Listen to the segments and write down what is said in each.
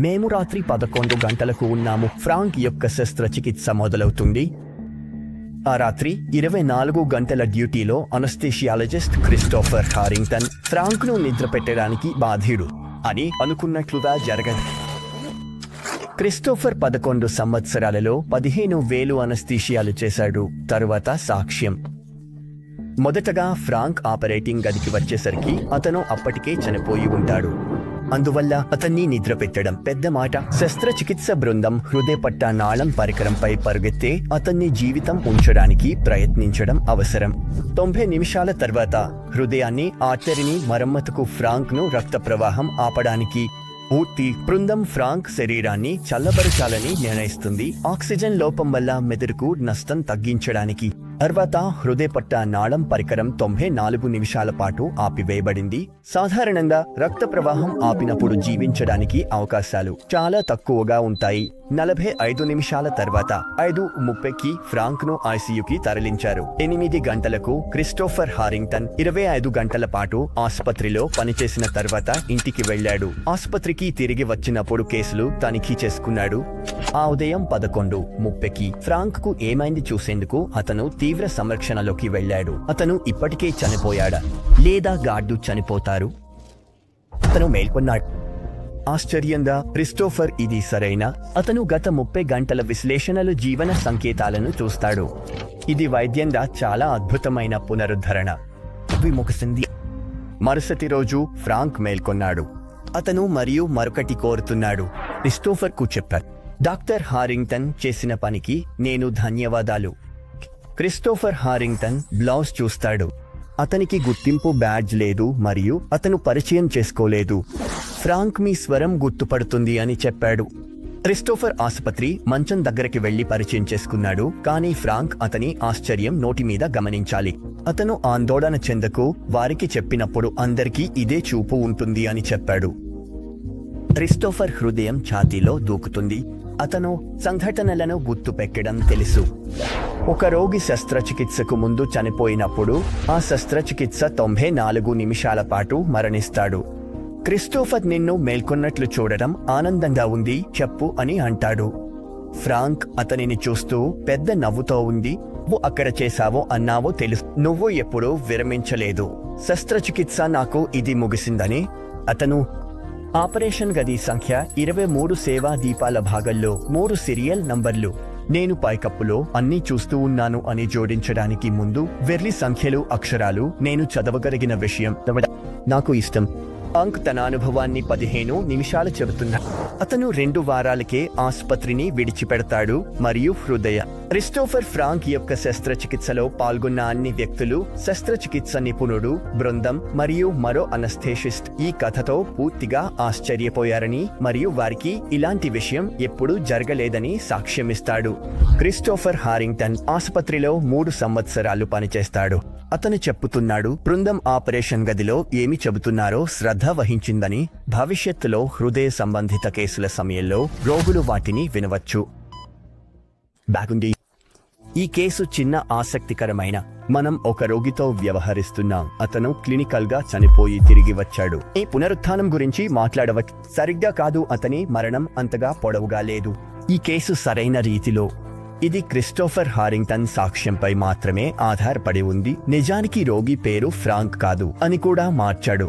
మేము రాత్రి 11 గంటలకు ఉన్నాము. ఫ్రాంక్ యొక్క శస్త్రచికిత్స మొదలవుతుంది. ఆ రాత్రి 24 గంటల డ్యూటీలో అనస్థీషియాలజిస్ట్ క్రిస్టోఫర్ హారింగ్టన్ ఫ్రాంక్ను నిద్ర పెట్టడానికి బాధ్యుడు అని అనుకున్నట్లుగా జరగదు. క్రిస్టోఫర్ 11 సంవత్సరాలలో 15,000 అనస్థీషియాలు చేశాడు. తరువాత సాక్ష్యం. మొదటగా ఫ్రాంక్ ఆపరేటింగ్ గదికి వచ్చేసరికి అతను అప్పటికే చనిపోయి ఉంటాడు. అందువల్ల అతన్ని నిద్రపెట్టడం పెద్ద మాట. శస్త్రచికిత్స బృందం హృదయపట్ట నాళం పరికరంపై పరుగెత్తే అతన్ని జీవితం ఉంచడానికి ప్రయత్నించడం అవసరం. 90 నిమిషాల తర్వాత హృదయాన్ని ఆర్టరీని మరమ్మతుకు ఫ్రాంక్ను రక్త ప్రవాహం ఆపడానికి పూర్తి బృందం ఫ్రాంక్ శరీరాన్ని చల్లబరచాలని నిర్ణయిస్తుంది. ఆక్సిజన్ లోపం వల్ల మెదడుకు నష్టం తగ్గించడానికి. తర్వాత హృదయపట్ట నాళం పరికరం 94 నిమిషాల పాటు ఆపివేయబడింది. సాధారణంగా రక్త ప్రవాహం ఆపినప్పుడు జీవించడానికి అవకాశాలు చాలా తక్కువగా ఉంటాయి. 45 నిమిషాల తర్వాత 5:30కి ఫ్రాంక్ను ఐసీయూకి తరలించారు. 8 గంటలకు క్రిస్టోఫర్ హారింగ్టన్ 25 గంటల పాటు ఆసుపత్రిలో పనిచేసిన తర్వాత ఇంటికి వెళ్లాడు. ఆసుపత్రికి తిరిగి వచ్చినప్పుడు కేసులు తనిఖీ చేసుకున్నాడు. ఆ ఉదయం 11:30కి ఫ్రాంక్కు ఏమైంది చూసేందుకు అతను తీవ్ర సంరక్షణలోకి వెళ్లాడు. అతను ఇప్పటికే చనిపోయాడా లేదా గార్డు చనిపోతారు? అతను మేల్కొన్నాడు. ఆశ్చర్యంగా క్రిస్టోఫర్ ఇది సరైన. అతను గత 30 గంటల విశ్లేషణలు జీవన సంకేతాలను చూస్తాడు. ఇది వైద్యంగా చాలా అద్భుతమైన పునరుద్ధరణ. ముగిసింది. మరుసటి రోజు ఫ్రాంక్ మేల్కొన్నాడు. అతను మరొకటి కోరుతున్నాడు. క్రిస్టోఫర్కు చెప్పారు, డాక్టర్ హారింగ్టన్ చేసిన పనికి నేను ధన్యవాదాలు. క్రిస్టోఫర్ హారింగ్టన్ బ్లౌజ్ చూస్తాడు. అతనికి గుర్తింపు బ్యాడ్జ్ లేదు మరియు అతను పరిచయం చేసుకోలేదు. ఫ్రాంక్ మీ స్వరం గుర్తుపడుతుంది అని చెప్పాడు. క్రిస్టోఫర్ ఆసుపత్రి మంచం దగ్గరికి వెళ్లి పరిచయం చేసుకున్నాడు. కానీ ఫ్రాంక్ అతని ఆశ్చర్యం నోటి మీద గమనించాలి. అతను ఆందోళన చెందకు, వారికి చెప్పినప్పుడు అందరికీ ఇదే చూపు ఉంటుంది అని చెప్పాడు. క్రిస్టోఫర్ హృదయం ఛాతీలో దూకుతుంది. అతను సంఘటనలను గుర్తుపెట్టడం తెలుసు. ఒక రోగి శస్త్రచికిత్సకు ముందు చనిపోయినప్పుడు ఆ శస్త్రచికిత్స 94 నిమిషాల పాటు మరణిస్తాడు. క్రిస్టోఫర్ నిన్ను మేల్కొన్నట్లు చూడడం ఆనందంగా ఉంది చెప్పు అని అంటాడు. ఫ్రాంక్ అతనిని చూస్తూ పెద్ద నవ్వుతో ఉంది. నువ్వు అక్కడ చేశావో అన్నావో తెలుసు. నువ్వు ఎప్పుడూ విరమించలేదు. శస్త్రచికిత్స నాకు ఇది ముగిసిందని. అతను ఆపరేషన్ గది సంఖ్య 23 సేవా దీపాల భాగంలో 3 సీరియల్ నంబర్లు. నేను పైకప్పులో అన్నీ చూస్తూ ఉన్నాను అని జోడించడానికి ముందు వెర్లి సంఖ్యలు, అక్షరాలు నేను చదవగలిగిన విషయం నాకు ఇష్టం. ఫ్రాంక్ తన అనుభవాన్ని 15 నిమిషాలు చెబుతున్నా. అతను 2 వారాలకే ఆసుపత్రిని విడిచిపెడతాడు మరియు క్రిస్టోఫర్ ఫ్రాంక్ యొక్క శస్త్రచికిత్సలో పాల్గొన్న అన్ని వ్యక్తులు, శస్త్రచికిత్స నిపుణుడు బృందం మరియు మరో అనస్థేషిస్ట్ ఈ కథతో పూర్తిగా ఆశ్చర్యపోయారని మరియు వారికి ఇలాంటి విషయం ఎప్పుడూ జరగలేదని సాక్ష్యమిస్తాడు. క్రిస్టోఫర్ హారింగ్టన్ ఆసుపత్రిలో 3 సంవత్సరాలు పనిచేస్తాడు. అతను చెప్పుతున్నాడు, బృందం ఆపరేషన్ గదిలో ఏమి చెబుతున్నారో శ్రద్ధ వహించిందని. భవిష్యత్తులో హృదయ సంబంధిత కేసుల సమయంలో రోగులు వాటిని వినవచ్చు. బాగుంది. ఈ కేసు చిన్న ఆసక్తికరమైన. మనం ఒక రోగితో వ్యవహరిస్తున్నాం. అతను క్లినికల్ గా చనిపోయి తిరిగి వచ్చాడు. ఈ పునరుత్థానం గురించి మాట్లాడవచ్చు. సరిగ్గా కాదు, అతని మరణం అంతగా పొడవుగా లేదు. ఈ కేసు సరైన రీతిలో ఇది క్రిస్టోఫర్ హారింగ్టన్ సాక్ష్యంపై మాత్రమే ఆధారపడి ఉంది. నిజానికి రోగి పేరు ఫ్రాంక్ కాదు అని కూడా మార్చాడు.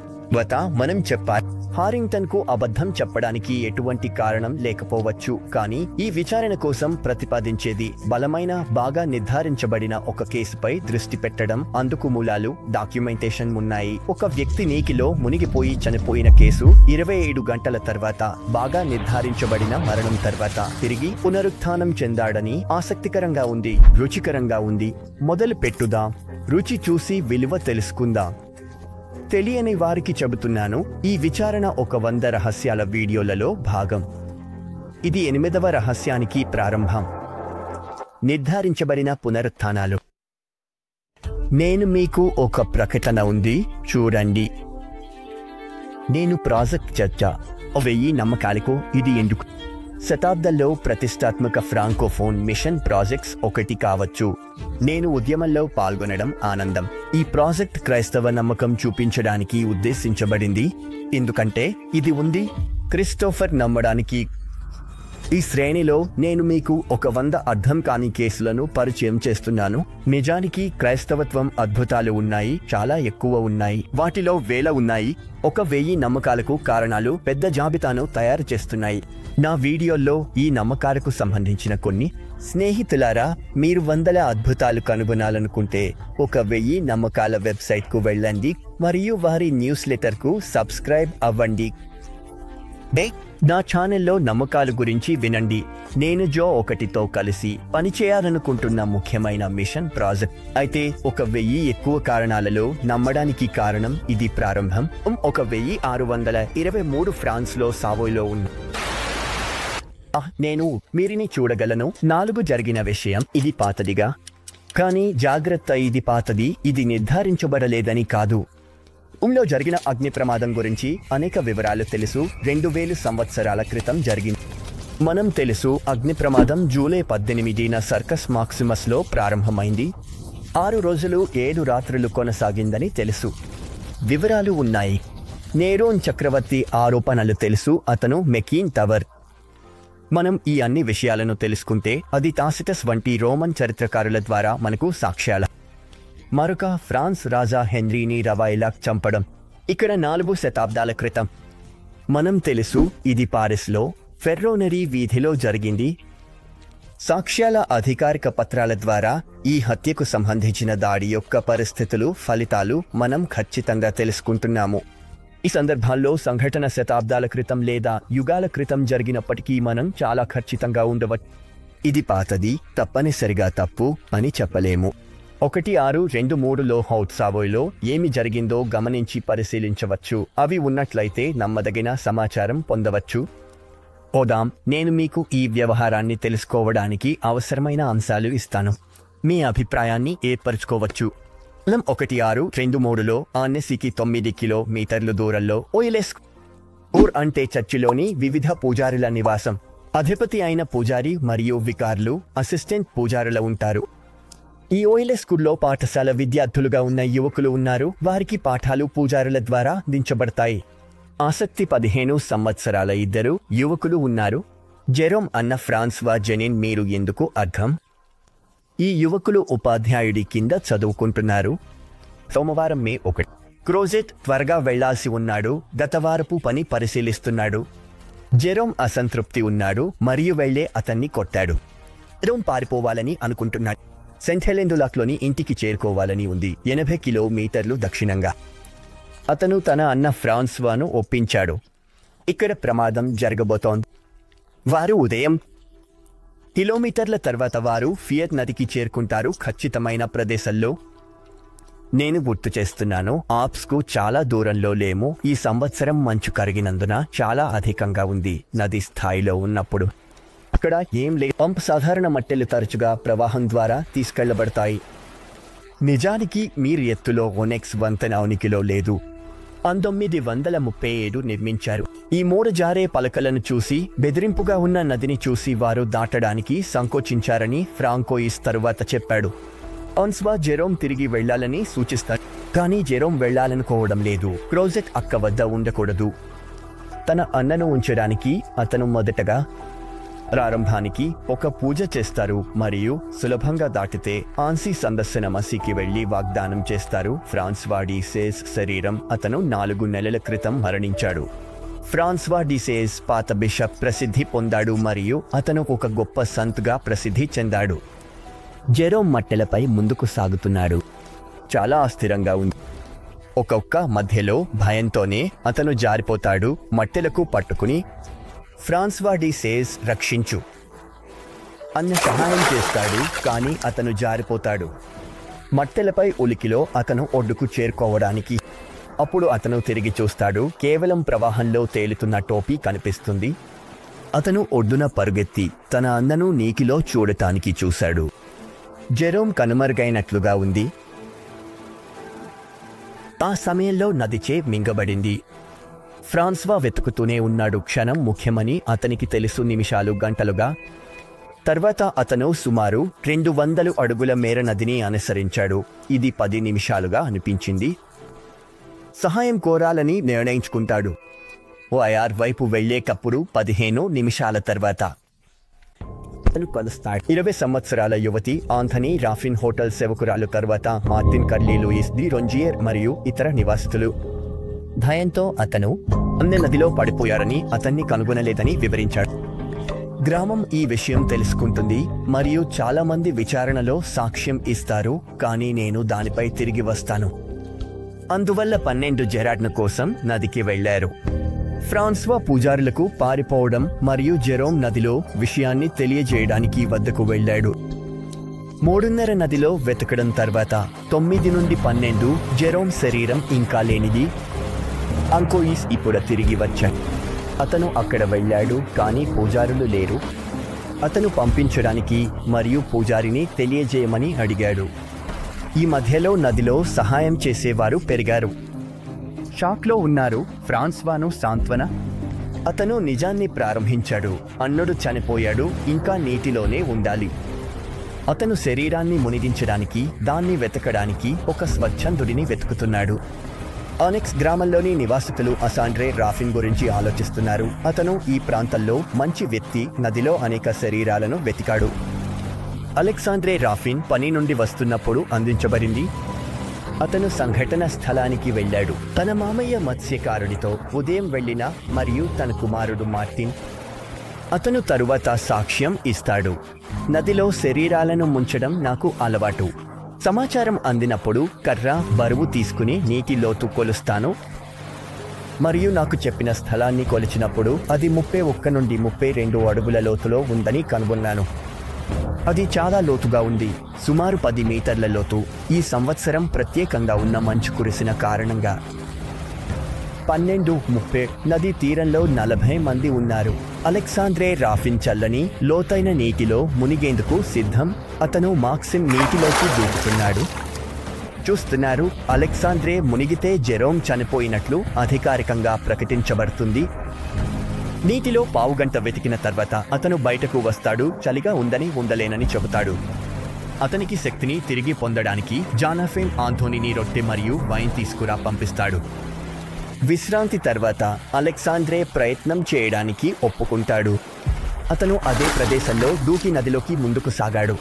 మనం చెప్పాలి, హారింగ్టన్ కు అబద్ధం చెప్పడానికి ఎటువంటి కారణం లేకపోవచ్చు. కానీ ఈ విచారణ కోసం ప్రతిపాదించేది బలమైన, బాగా నిర్ధారించబడిన ఒక కేసుపై దృష్టి పెట్టడం. అందుకు మూలాలు, డాక్యుమెంటేషన్ ఉన్నాయి. ఒక వ్యక్తి నీటిలో మునిగిపోయి చనిపోయిన కేసు 27 గంటల తర్వాత బాగా నిర్ధారించబడిన మరణం తర్వాత తిరిగి పునరుత్థానం చెందాడని ఆసక్తికరంగా ఉంది. రుచికరంగా ఉంది. మొదలు పెట్టుదాం. రుచి చూసి విలువ తెలుసుకుందాం. తెలియని వారికి చెబుతున్నాను, ఈ విచారణ ఒక 100 రహస్యాల వీడియోలలో భాగం. ఇది 8వ రహస్యానికి ప్రారంభం. నిర్ధారించబడిన పునరుత్థానాలు. నేను మీకు ఒక ప్రకటన ఉంది, చూడండి. నేను ప్రాజెక్ట్ చర్చ 1000 నమ్మకాలకు ఇది ఎందుకు? శతాబ్దంలో ప్రతిష్టాత్మక ఫ్రాంకోఫోన్ మిషన్ ప్రాజెక్ట్స్ ఒకటి కావచ్చు. నేను ఉద్యమంలో పాల్గొనడం ఆనందం. ఈ ప్రాజెక్ట్ క్రైస్తవ నమ్మకం చూపించడానికి ఉద్దేశించబడింది. ఎందుకంటే ఇది ఉంది. క్రిస్టోఫర్ నమ్మడానికి. ఈ శ్రేణిలో నేను మీకు ఒక 100 అర్థం కాని కేసులను పరిచయం చేస్తున్నాను. నిజానికి క్రైస్తవత్వం అద్భుతాలు ఉన్నాయి, చాలా ఎక్కువ ఉన్నాయి. వాటిలో వేల ఉన్నాయి. 1000 నమ్మకాలకు కారణాలు పెద్ద జాబితాను తయారు చేస్తున్నాయి. నా వీడియోల్లో ఈ నమ్మకాలకు సంబంధించిన కొన్ని. స్నేహితులారా, మీరు 100 అద్భుతాలు కనుగొనాలనుకుంటే 1000 నమ్మకాల వెబ్సైట్కు వెళ్ళండి మరియు వారి న్యూస్ లెటర్కు సబ్స్క్రైబ్ అవ్వండి. నా ఛానల్లో నమ్మకాల గురించి వినండి. నేను జో 1తో కలిసి పనిచేయాలనుకుంటున్న ముఖ్యమైన మిషన్ ప్రాజెక్ట్. అయితే 1000 ఎక్కువ కారణాలలో నమ్మడానికి కారణం ఇది ప్రారంభం 1623 ఫ్రాన్స్లో సావోయ్లో ఉంది. నేను మీరిని చూడగలను. 4 జరిగిన విషయం ఇది పాతదిగా. కానీ జాగ్రత్త, ఇది పాతది. ఇది నిర్ధారించబడలేదని కాదు. లో జరిగిన అగ్ని ప్రమాదం గురించి అనేక వివరాలు తెలుసు. 2000 సంవత్సరాల క్రితం జరిగింది. మనం తెలుసు అగ్ని ప్రమాదం జూలై 18న సర్కస్ మాక్సిమస్లో ప్రారంభమైంది. 6 రోజులు 7 రాత్రులు కొనసాగిందని తెలుసు. వివరాలు ఉన్నాయి. నేరోన్ చక్రవర్తి ఆరోపణలు తెలుసు. అతను మెకీన్ టవర్. మనం ఈ అన్ని విషయాలను తెలుసుకుంటే అది తాసిటస్ వంటి రోమన్ చరిత్రకారుల ద్వారా మనకు సాక్ష్యాల. మరొక ఫ్రాన్స్ రాజా హెన్రీని రవాయిలాక్ చంపడం ఇక్కడ 4 శతాబ్దాల క్రితం. మనం తెలుసు ఇది పారిస్లో ఫెర్రోనరీ వీధిలో జరిగింది. సాక్ష్యాల అధికారిక పత్రాల ద్వారా ఈ హత్యకు సంబంధించిన దాడి యొక్క పరిస్థితులు, ఫలితాలు మనం ఖచ్చితంగా తెలుసుకుంటున్నాము. ఈ సందర్భాల్లో సంఘటన శతాబ్దాల క్రితం లేదా యుగాల క్రితం జరిగినప్పటికీ మనం చాలా ఖచ్చితంగా ఉండవచ్చు. ఇది పాతది, తప్పనిసరిగా తప్పు అని చెప్పలేము. 1623లో హౌట్ సావోయ్లో ఏమి జరిగిందో గమనించి పరిశీలించవచ్చు. అవి ఉన్నట్లయితే నమ్మదగిన సమాచారం పొందవచ్చు. పోదాం. నేను మీకు ఈ వ్యవహారాన్ని తెలుసుకోవడానికి అవసరమైన అంశాలు ఇస్తాను. మీ అభిప్రాయాన్ని ఏర్పరచుకోవచ్చు. 1623లో ఆనెసికి 9 కిలోమీటర్ల దూరంలో ఓయిలెస్ ఊర్ అంటే చర్చిలోని వివిధ పూజారుల నివాసం. అధిపతి అయిన పూజారి మరియు వికార్లు, అసిస్టెంట్ పూజారులు ఉంటారు. ఈ ఓయిలెస్ స్కూల్లో పాఠశాల విద్యార్థులుగా ఉన్న యువకులు ఉన్నారు. వారికి పాఠాలు పూజారుల ద్వారా దించబడతాయి. ఆసక్తి 15 సంవత్సరాల 2 యువకులు ఉన్నారు. జెరోమ్ అన్న ఫ్రాన్స్వా జెనిన్. మీరు ఎందుకు అర్థం? ఈ యువకులు ఉపాధ్యాయుడి కింద చదువుకుంటున్నారు. సోమవారం మే 1. క్రోజెట్ త్వరగా వెళ్లాల్సి ఉన్నాడు. గత వారపు పని పరిశీలిస్తున్నాడు. జెరోమ్ అసంతృప్తి ఉన్నాడు మరియు వెళ్లే అతన్ని కొట్టాడు. జెరోమ్ పారిపోవాలని అనుకుంటున్నాడు. సెంట్ హెలెన్-డు-లాక్లోని ఇంటికి చేరుకోవాలని ఉంది, 80 కిలోమీటర్లు దక్షిణంగా. అతను తన అన్న ఫ్రాన్స్వాను ఒప్పించాడు. ఇక్కడ ప్రమాదం జరగబోతోంది. వారు ఉదయం కిలోమీటర్ల తర్వాత వారు ఫియట్ నదికి చేరుకుంటారు. ఖచ్చితమైన ప్రదేశంలో. నేను గుర్తు చేస్తున్నాను, ఆప్స్కు చాలా దూరంలో లేము. ఈ సంవత్సరం మంచు కరిగినందున చాలా అధికంగా ఉంది. నది స్థాయిలో ఉన్నప్పుడు అక్కడ ఏం లేదు. పంప్ సాధారణ మట్టెలు తరచుగా ప్రవాహం ద్వారా తీసుకెళ్లబడతాయి. నిజానికి మీరు ఎత్తులో ఓనెక్స్ వంతెన ఉనికిలో లేదు. 1937 నిర్మించారు. ఈ 3 జారే పలకలను చూసి బెదిరింపుగా ఉన్న నదిని చూసి వారు దాటడానికి సంకోచించారని ఫ్రాంకోయిస్ తరువాత చెప్పాడు. ఫ్రాన్స్వా జెరోమ్ తిరిగి వెళ్లాలని సూచిస్తాడు. కానీ జెరోమ్ వెళ్లాలనుకోవడం లేదు. క్రోజెట్ అక్క వద్ద ఉండకూడదు. తన అన్నను ఉంచడానికి అతను మొదటగా ప్రారంభానికి ఒక పూజ చేస్తారు మరియు సులభంగా దాటితే ఆన్సీ సందర్శన మసీకి వెళ్లి వాగ్దానం చేస్తారు. ఫ్రాన్స్వా డి సేజ్ శరీరం. అతను 4 నెలల క్రితం మరణించాడు. ఫ్రాన్స్వా డి సేజ్ పాత బిషప్ ప్రసిద్ధి పొందాడు మరియు అతను ఒక గొప్ప సంత్గా ప్రసిద్ధి చెందాడు. జెరోమ్ మట్టెలపై ముందుకు సాగుతున్నాడు. చాలా అస్థిరంగా ఉంది. ఒక్కొక్క మధ్యలో భయంతోనే అతను జారిపోతాడు. మట్టెలకు పట్టుకుని ఫ్రాన్స్వా డి సేజ్ రక్షించు అన్న సహాయం చేస్తాడు. కానీ అతను జారిపోతాడు. మట్టెలపై ఉలికిలో అతను ఒడ్డుకు చేరుకోవడానికి. అప్పుడు అతను తిరిగి చూస్తాడు. కేవలం ప్రవాహంలో తేలుతున్న టోపీ కనిపిస్తుంది. అతను ఒడ్డున పరుగెత్తి తన అన్నను నీటిలో చూడటానికి చూశాడు. జెరోమ్ కనుమరుగైనట్లుగా ఉంది. ఆ సమయంలో నదిచే మింగబడింది. ఫ్రాన్స్వా వెతుకుతూనే ఉన్నాడు. క్షణం ముఖ్యమని అతనికి తెలుసు. నిమిషాలు, గంటలుగా. తర్వాత అతను సుమారు 200 అడుగుల మేర నదిని అనుసరించాడు. ఇది 10 నిమిషాలుగా అనిపించింది. సహాయం కోరాలని నిర్ణయించుకుంటాడు. ఓఐఆర్ వైపు వెళ్లేటప్పుడు 15 నిమిషాల తర్వాత అతను కలుస్తాడు. 20 సంవత్సరాల యువతి ఆంథనీ రాఫిన్ హోటల్ సేవకురాలు తర్వాత మార్టిన్ కర్లీ లూయిస్ డి రొంజియర్ మరియు ఇతర నివాసితులు. భయంతో అతను అన్ని నదిలో పడిపోయారని అతన్ని కనుగొనలేదని వివరించాడు. గ్రామం ఈ విషయం తెలుసుకుంటుంది మరియు చాలా మంది విచారణలో సాక్ష్యం ఇస్తారు, కానీ నేను దానిపై తిరిగి వస్తాను. అందువల్ల 12 జెరాడ్ను కోసం నదికి వెళ్లారు. ఫ్రాన్స్వా పూజారులకు పారిపోవడం మరియు జెరోమ్ నదిలో విషయాన్ని తెలియజేయడానికి వద్దకు వెళ్లాడు. 3:30 నదిలో వెతకడం తర్వాత 9 నుండి 12 జెరోమ్ శరీరం ఇంకా లేనిది. అంకోయిస్ ఇప్పుడు తిరిగి వచ్చాడు. అతను అక్కడ వెళ్ళాడు, కానీ పూజారులు లేరు. అతను పంపించడానికి మరియు పూజారిని తెలియజేయమని అడిగాడు. ఈ మధ్యలో నదిలో సహాయం చేసేవారు పెరిగారు. షాక్లో ఉన్నారు ఫ్రాన్స్వాను సాంత్వన. అతను నిజాన్ని ప్రారంభించాడు. అన్నుడు చనిపోయాడు, ఇంకా నీటిలోనే ఉండాలి. అతను శరీరాన్ని మునిగించడానికి, దాన్ని వెతకడానికి ఒక స్వచ్ఛందుడిని వెతుకుతున్నాడు. ఆనెక్స్ గ్రామంలోని నివాసితులు అసాండ్రే రాఫిన్ గురించి ఆలోచిస్తున్నారు. అతను ఈ ప్రాంతంలో మంచి వ్యక్తి. నదిలో అనేక శరీరాలను వెతికాడు. అలెగ్జాండ్రే రాఫిన్ పని నుండి వస్తున్నప్పుడు అందించబడింది. అతను సంఘటన స్థలానికి వెళ్ళాడు. తన మామయ్య మత్స్యకారుడితో ఉదయం వెళ్ళిన మరియు తన కుమారుడు మార్టిన్. అతను తరువాత సాక్ష్యం ఇస్తాడు. నదిలో శరీరాలను ముంచడం నాకు అలవాటు. సమాచారం అందినప్పుడు కర్ర బరువు తీసుకుని నీటి లోతు కొలుస్తాను మరియు నాకు చెప్పిన స్థలాన్ని కొలిచినప్పుడు అది 31 నుండి 32 అడుగుల లోతులో ఉందని కనుగొన్నాను. అది చాలా లోతుగా ఉంది, సుమారు 10 మీటర్ల లోతు. ఈ సంవత్సరం ప్రత్యేకంగా ఉన్న మంచు కురిసిన కారణంగా 12:30 నదీ తీరంలో 40 మంది ఉన్నారు. అలెగ్జాండ్రే రాఫిన్ చల్లని లోతైన నీటిలో మునిగేందుకు సిద్ధం. అతను మాక్సిమ్ నీటిలోకి దూకుతున్నాడు. చూస్తున్నారు, అలెగ్జాండ్రే మునిగితే జెరోమ్ చనిపోయినట్లు అధికారికంగా ప్రకటించబడుతుంది. నీటిలో పావుగంట వెతికిన తర్వాత అతను బయటకు వస్తాడు. చలిగా ఉందని ఉండలేనని చెబుతాడు. అతనికి శక్తిని తిరిగి పొందడానికి జానాఫెన్ ఆంథోనీని రొట్టె మరియు వైన్ తీసుకురా పంపిస్తాడు. విశ్రాంతి తర్వాత అలెగ్జాండ్రే ప్రయత్నం చేయడానికి ఒప్పుకుంటాడు. అతను అదే ప్రదేశంలో దూకి నదిలోకి ముందుకు సాగాడు.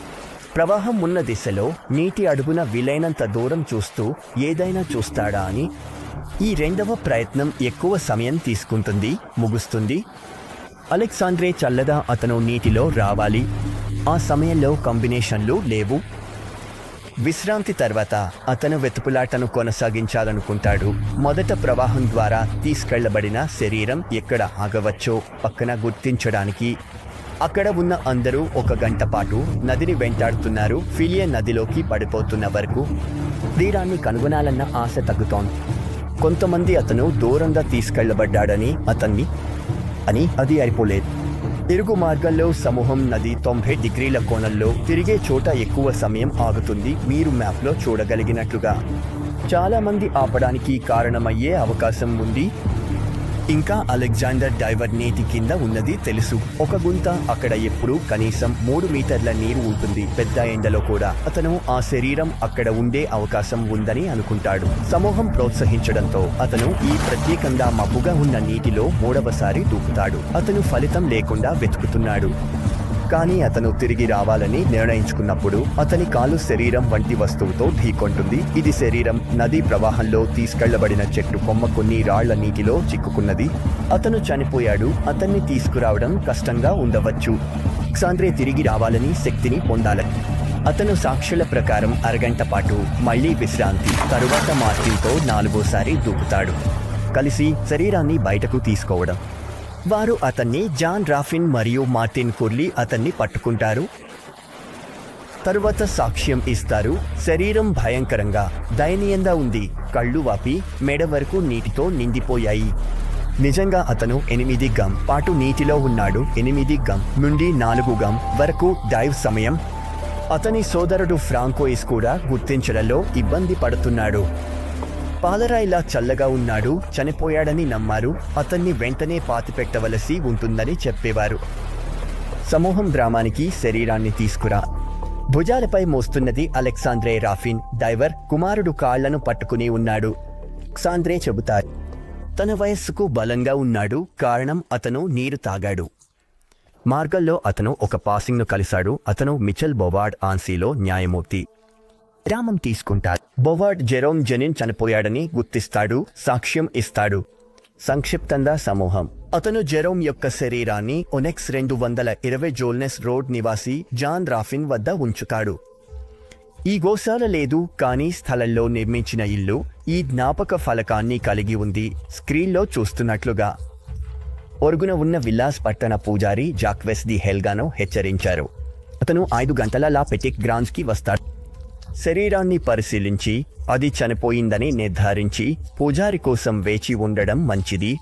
ప్రవాహం ఉన్న దిశలో నీటి అడుగున వీలైనంత దూరం చూస్తూ ఏదైనా చూస్తాడా అని. ఈ రెండవ ప్రయత్నం ఎక్కువ సమయం తీసుకుంటుంది, ముగుస్తుంది. అలెగ్జాండ్రే చల్లగా అతను నీటిలో రావాలి. ఆ సమయంలో కాంబినేషన్లు లేవు. విశ్రాంతి తర్వాత అతను వెతుకులాటను కొనసాగించాలనుకుంటాడు. మొదట ప్రవాహం ద్వారా తీసుకెళ్లబడిన శరీరం ఎక్కడ ఆగవచ్చో పక్కన గుర్తించడానికి. అక్కడ ఉన్న అందరూ 1 గంట పాటు నదిని వెంటాడుతున్నారు. ఫిలియా నదిలోకి పడిపోతున్న వరకు తీరాన్ని కనుగొనాలన్న ఆశ తగ్గుతోంది. కొంతమంది అతను దూరంగా తీసుకెళ్లబడ్డాడని అది అయిపోలేదు. తిరుగు మార్గంలో సమూహం నది 90 డిగ్రీల కోణంలో తిరిగే చోట ఎక్కువ సమయం ఆగుతుంది. మీరు మ్యాప్లో చూడగలిగినట్లుగా చాలా మంది ఆపడానికి కారణమయ్యే అవకాశం ఉంది. ఇంకా అలెగ్జాండర్ డైవర్ నీటి కింద ఉన్నది తెలుసు. ఒక గుంత అక్కడ ఎప్పుడూ కనీసం 3 మీటర్ల నీరు ఉంటుంది. పెద్ద ఎండలో కూడా అతను ఆ శరీరం అక్కడ ఉండే అవకాశం ఉందని అనుకుంటాడు. సమూహం ప్రోత్సహించడంతో అతను ఈ ప్రత్యేకంగా మబ్బుగా ఉన్న నీటిలో 3వసారి దూకుతాడు. అతను ఫలితం లేకుండా వెతుకుతున్నాడు. కానీ అతను తిరిగి రావాలని నిర్ణయించుకున్నప్పుడు అతని కాలు శరీరం వంటి వస్తువుతో ఢీకొంటుంది. ఇది శరీరం నదీ ప్రవాహంలో తీసుకెళ్లబడిన చెట్టు కొమ్మ కొన్ని రాళ్ల నీటిలో చిక్కుకున్నది. అతను చనిపోయాడు. అతన్ని తీసుకురావడం కష్టంగా ఉండవచ్చు. అలెగ్జాండ్రే తిరిగి రావాలని శక్తిని పొందాలి. అతను సాక్షుల ప్రకారం అరగంట పాటు మళ్లీ విశ్రాంతి. తరువాత మార్టిన్తో 4వసారి దూకుతాడు. కలిసి శరీరాన్ని బయటకు తీసుకోవడం. వారు అతన్ని జాన్ రాఫిన్ మరియు మార్టిన్ కుర్లీ అతన్ని పట్టుకుంటారు. తరువాత సాక్ష్యం ఇస్తారు. శరీరం భయంకరంగా దయనీయంగా ఉంది. కళ్ళు వాపి మెడ వరకు నీటితో నిండిపోయాయి. నిజంగా అతను 8 గం పాటు నీటిలో ఉన్నాడు. 8 గం నుండి 4 గం వరకు డైవ్ సమయం. అతని సోదరుడు ఫ్రాంకోయిస్ కూడా గుర్తించడంలో ఇబ్బంది పడుతున్నాడు. పాలరాయిలా చల్లగా ఉన్నాడు. చనిపోయాడని నమ్మారు. అతన్ని వెంటనే పాతిపెట్టవలసి ఉంటుందని చెప్పేవారు. సమూహం గ్రామానికి శరీరాన్ని తీసుకురా. భుజాలపై మోస్తున్నది అలెగ్జాండ్రే రాఫిన్. డైవర్ కుమారుడు కాళ్లను పట్టుకుని ఉన్నాడు. అలెగ్జాండ్రే చెబుతారు, తన వయస్సుకు బలంగా ఉన్నాడు, కారణం అతను నీరు తాగాడు. మార్గంలో అతను ఒక పాసింగ్ను కలిశాడు. అతను మిచెల్ బొవార్డ్ ఆన్సీలో న్యాయమూర్తి. విరామం తీసుకుంటాడు. బొవార్డ్ జెరోమ్ జెనిన్ చనిపోయాడని గుర్తిస్తాడు, సాక్ష్యం ఇస్తాడు. సంక్షిప్తంగా సమూహం. అతను జెరోమ్ యొక్క శరీరాన్ని ఒనెక్స్ 220 జోల్నెస్ రోడ్ నివాసి జాన్ రాఫిన్ వద్ద ఉంచుతాడు. ఈ గోశాల లేదు, కానీ స్థలంలో నిర్మించిన ఇల్లు ఈ జ్ఞాపక ఫలకాన్ని కలిగి ఉంది. స్క్రీన్లో చూస్తున్నట్లుగా ఒరుగున ఉన్న విల్లాస్ పట్టణ పూజారి జాక్వెస్ ది హెల్గానో హెచ్చరించారు. అతను 5 గంటల లా పెటిక్ గ్రాండ్స్కి వస్తాడు. శరీరాన్ని పరిశీలించి అది చనిపోయిందని నిర్ధారించి పూజారి కోసం వేచి ఉండడం మంచిది.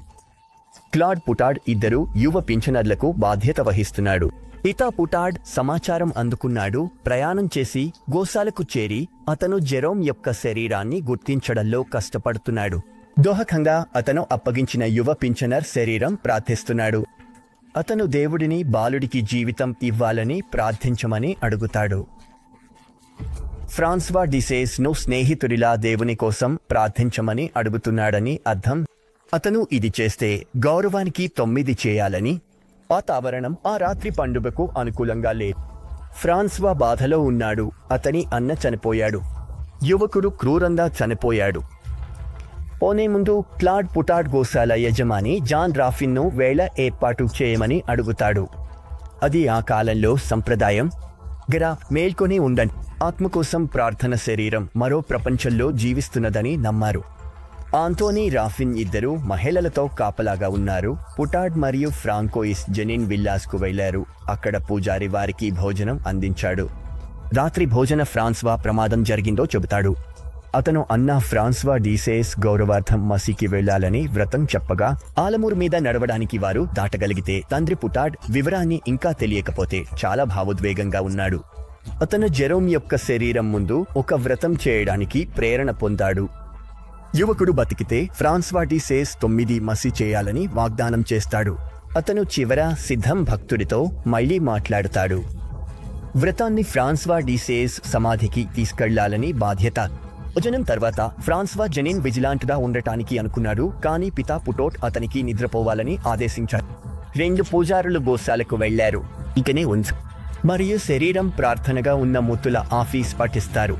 క్లాడ్ పుటాడ్ ఇద్దరు యువ పింఛనర్లకు బాధ్యత వహిస్తున్నాడు. పితా పుటాడ్ సమాచారం అందుకున్నాడు. ప్రయాణం చేసి గోశాలకు చేరి అతను జెరోమ్ యొక్క శరీరాన్ని గుర్తించడంలో కష్టపడుతున్నాడు. దోహకంగా అతను అప్పగించిన యువ పింఛనర్ శరీరం ప్రార్థిస్తున్నాడు. అతను దేవుడిని బాలుడికి జీవితం ఇవ్వాలని ప్రార్థించమని అడుగుతాడు. ఫ్రాన్స్వా డిసేస్ ను స్నేహితుడిలా దేవుని కోసం ప్రార్థించమని అడుగుతున్నాడని అర్థం. అతను ఇది చేస్తే గౌరవానికి 9 చేయాలని. వాతావరణం ఆ రాత్రి పండుగకు అనుకూలంగా లేదు. ఫ్రాన్స్వా బాధలో ఉన్నాడు. అతని అన్న చనిపోయాడు. యువకుడు క్రూరంగా చనిపోయాడు. పోనే ముందు క్లాడ్ పుటాడ్ గోశాల యజమాని జాన్ రాఫిన్ను వేళ ఏర్పాటు చేయమని అడుగుతాడు. అది ఆ కాలంలో సంప్రదాయం. గరా మేల్కొని ఉండండి. ఆత్మ కోసం ప్రార్థన శరీరం మరో ప్రపంచంలో జీవిస్తున్నదని నమ్మారు. ఆంటోనీ రాఫిన్ ఇద్దరు మహిళలతో కాపలాగా ఉన్నారు. పుటాడ్ మరియు ఫ్రాంకోయిస్ జెనిన్ విల్లాస్కు వెళ్లారు. అక్కడ పూజారి వారికి భోజనం అందించాడు. రాత్రి భోజన ఫ్రాన్స్వా ప్రమాదం జరిగిందో చెబుతాడు. అతను అన్న ఫ్రాన్స్వా డిసేస్ గౌరవార్థం మసీకి వెళ్లాలని వ్రతం చెప్పగా ఆలమూరు మీద నడవడానికి వారు దాటగలిగితే తండ్రి పుటాడ్ వివరాన్ని ఇంకా తెలియకపోతే చాలా భావోద్వేగంగా ఉన్నాడు. అతను జెరోమ్ యొక్క శరీరం ముందు ఒక వ్రతం చేయడానికి ప్రేరణ పొందాడు. యువకుడు బతికితే ఫ్రాన్స్వా డిసేస్ 9 మసీ చేయాలని వాగ్దానం చేస్తాడు. అతను చివర సిద్ధం భక్తుడితో మళ్లీ మాట్లాడుతాడు. వ్రతాన్ని ఫ్రాన్స్వా డిసేస్ సమాధికి తీసుకెళ్లాలని బాధ్యత. భోజనం తర్వాత ఫ్రాన్స్వా జెనిన్ విజిలాంట్గా ఉండటానికి అనుకున్నాడు, కానీ పితా పుటోట్ అతనికి నిద్రపోవాలని ఆదేశించాడు. 2 పూజారులు గోశాలకు వెళ్లారు. ఇకనే ఉంచు మరియు శరీరం ప్రార్థనగా ఉన్న ముత్తుల ఆఫీస్ పఠిస్తారు.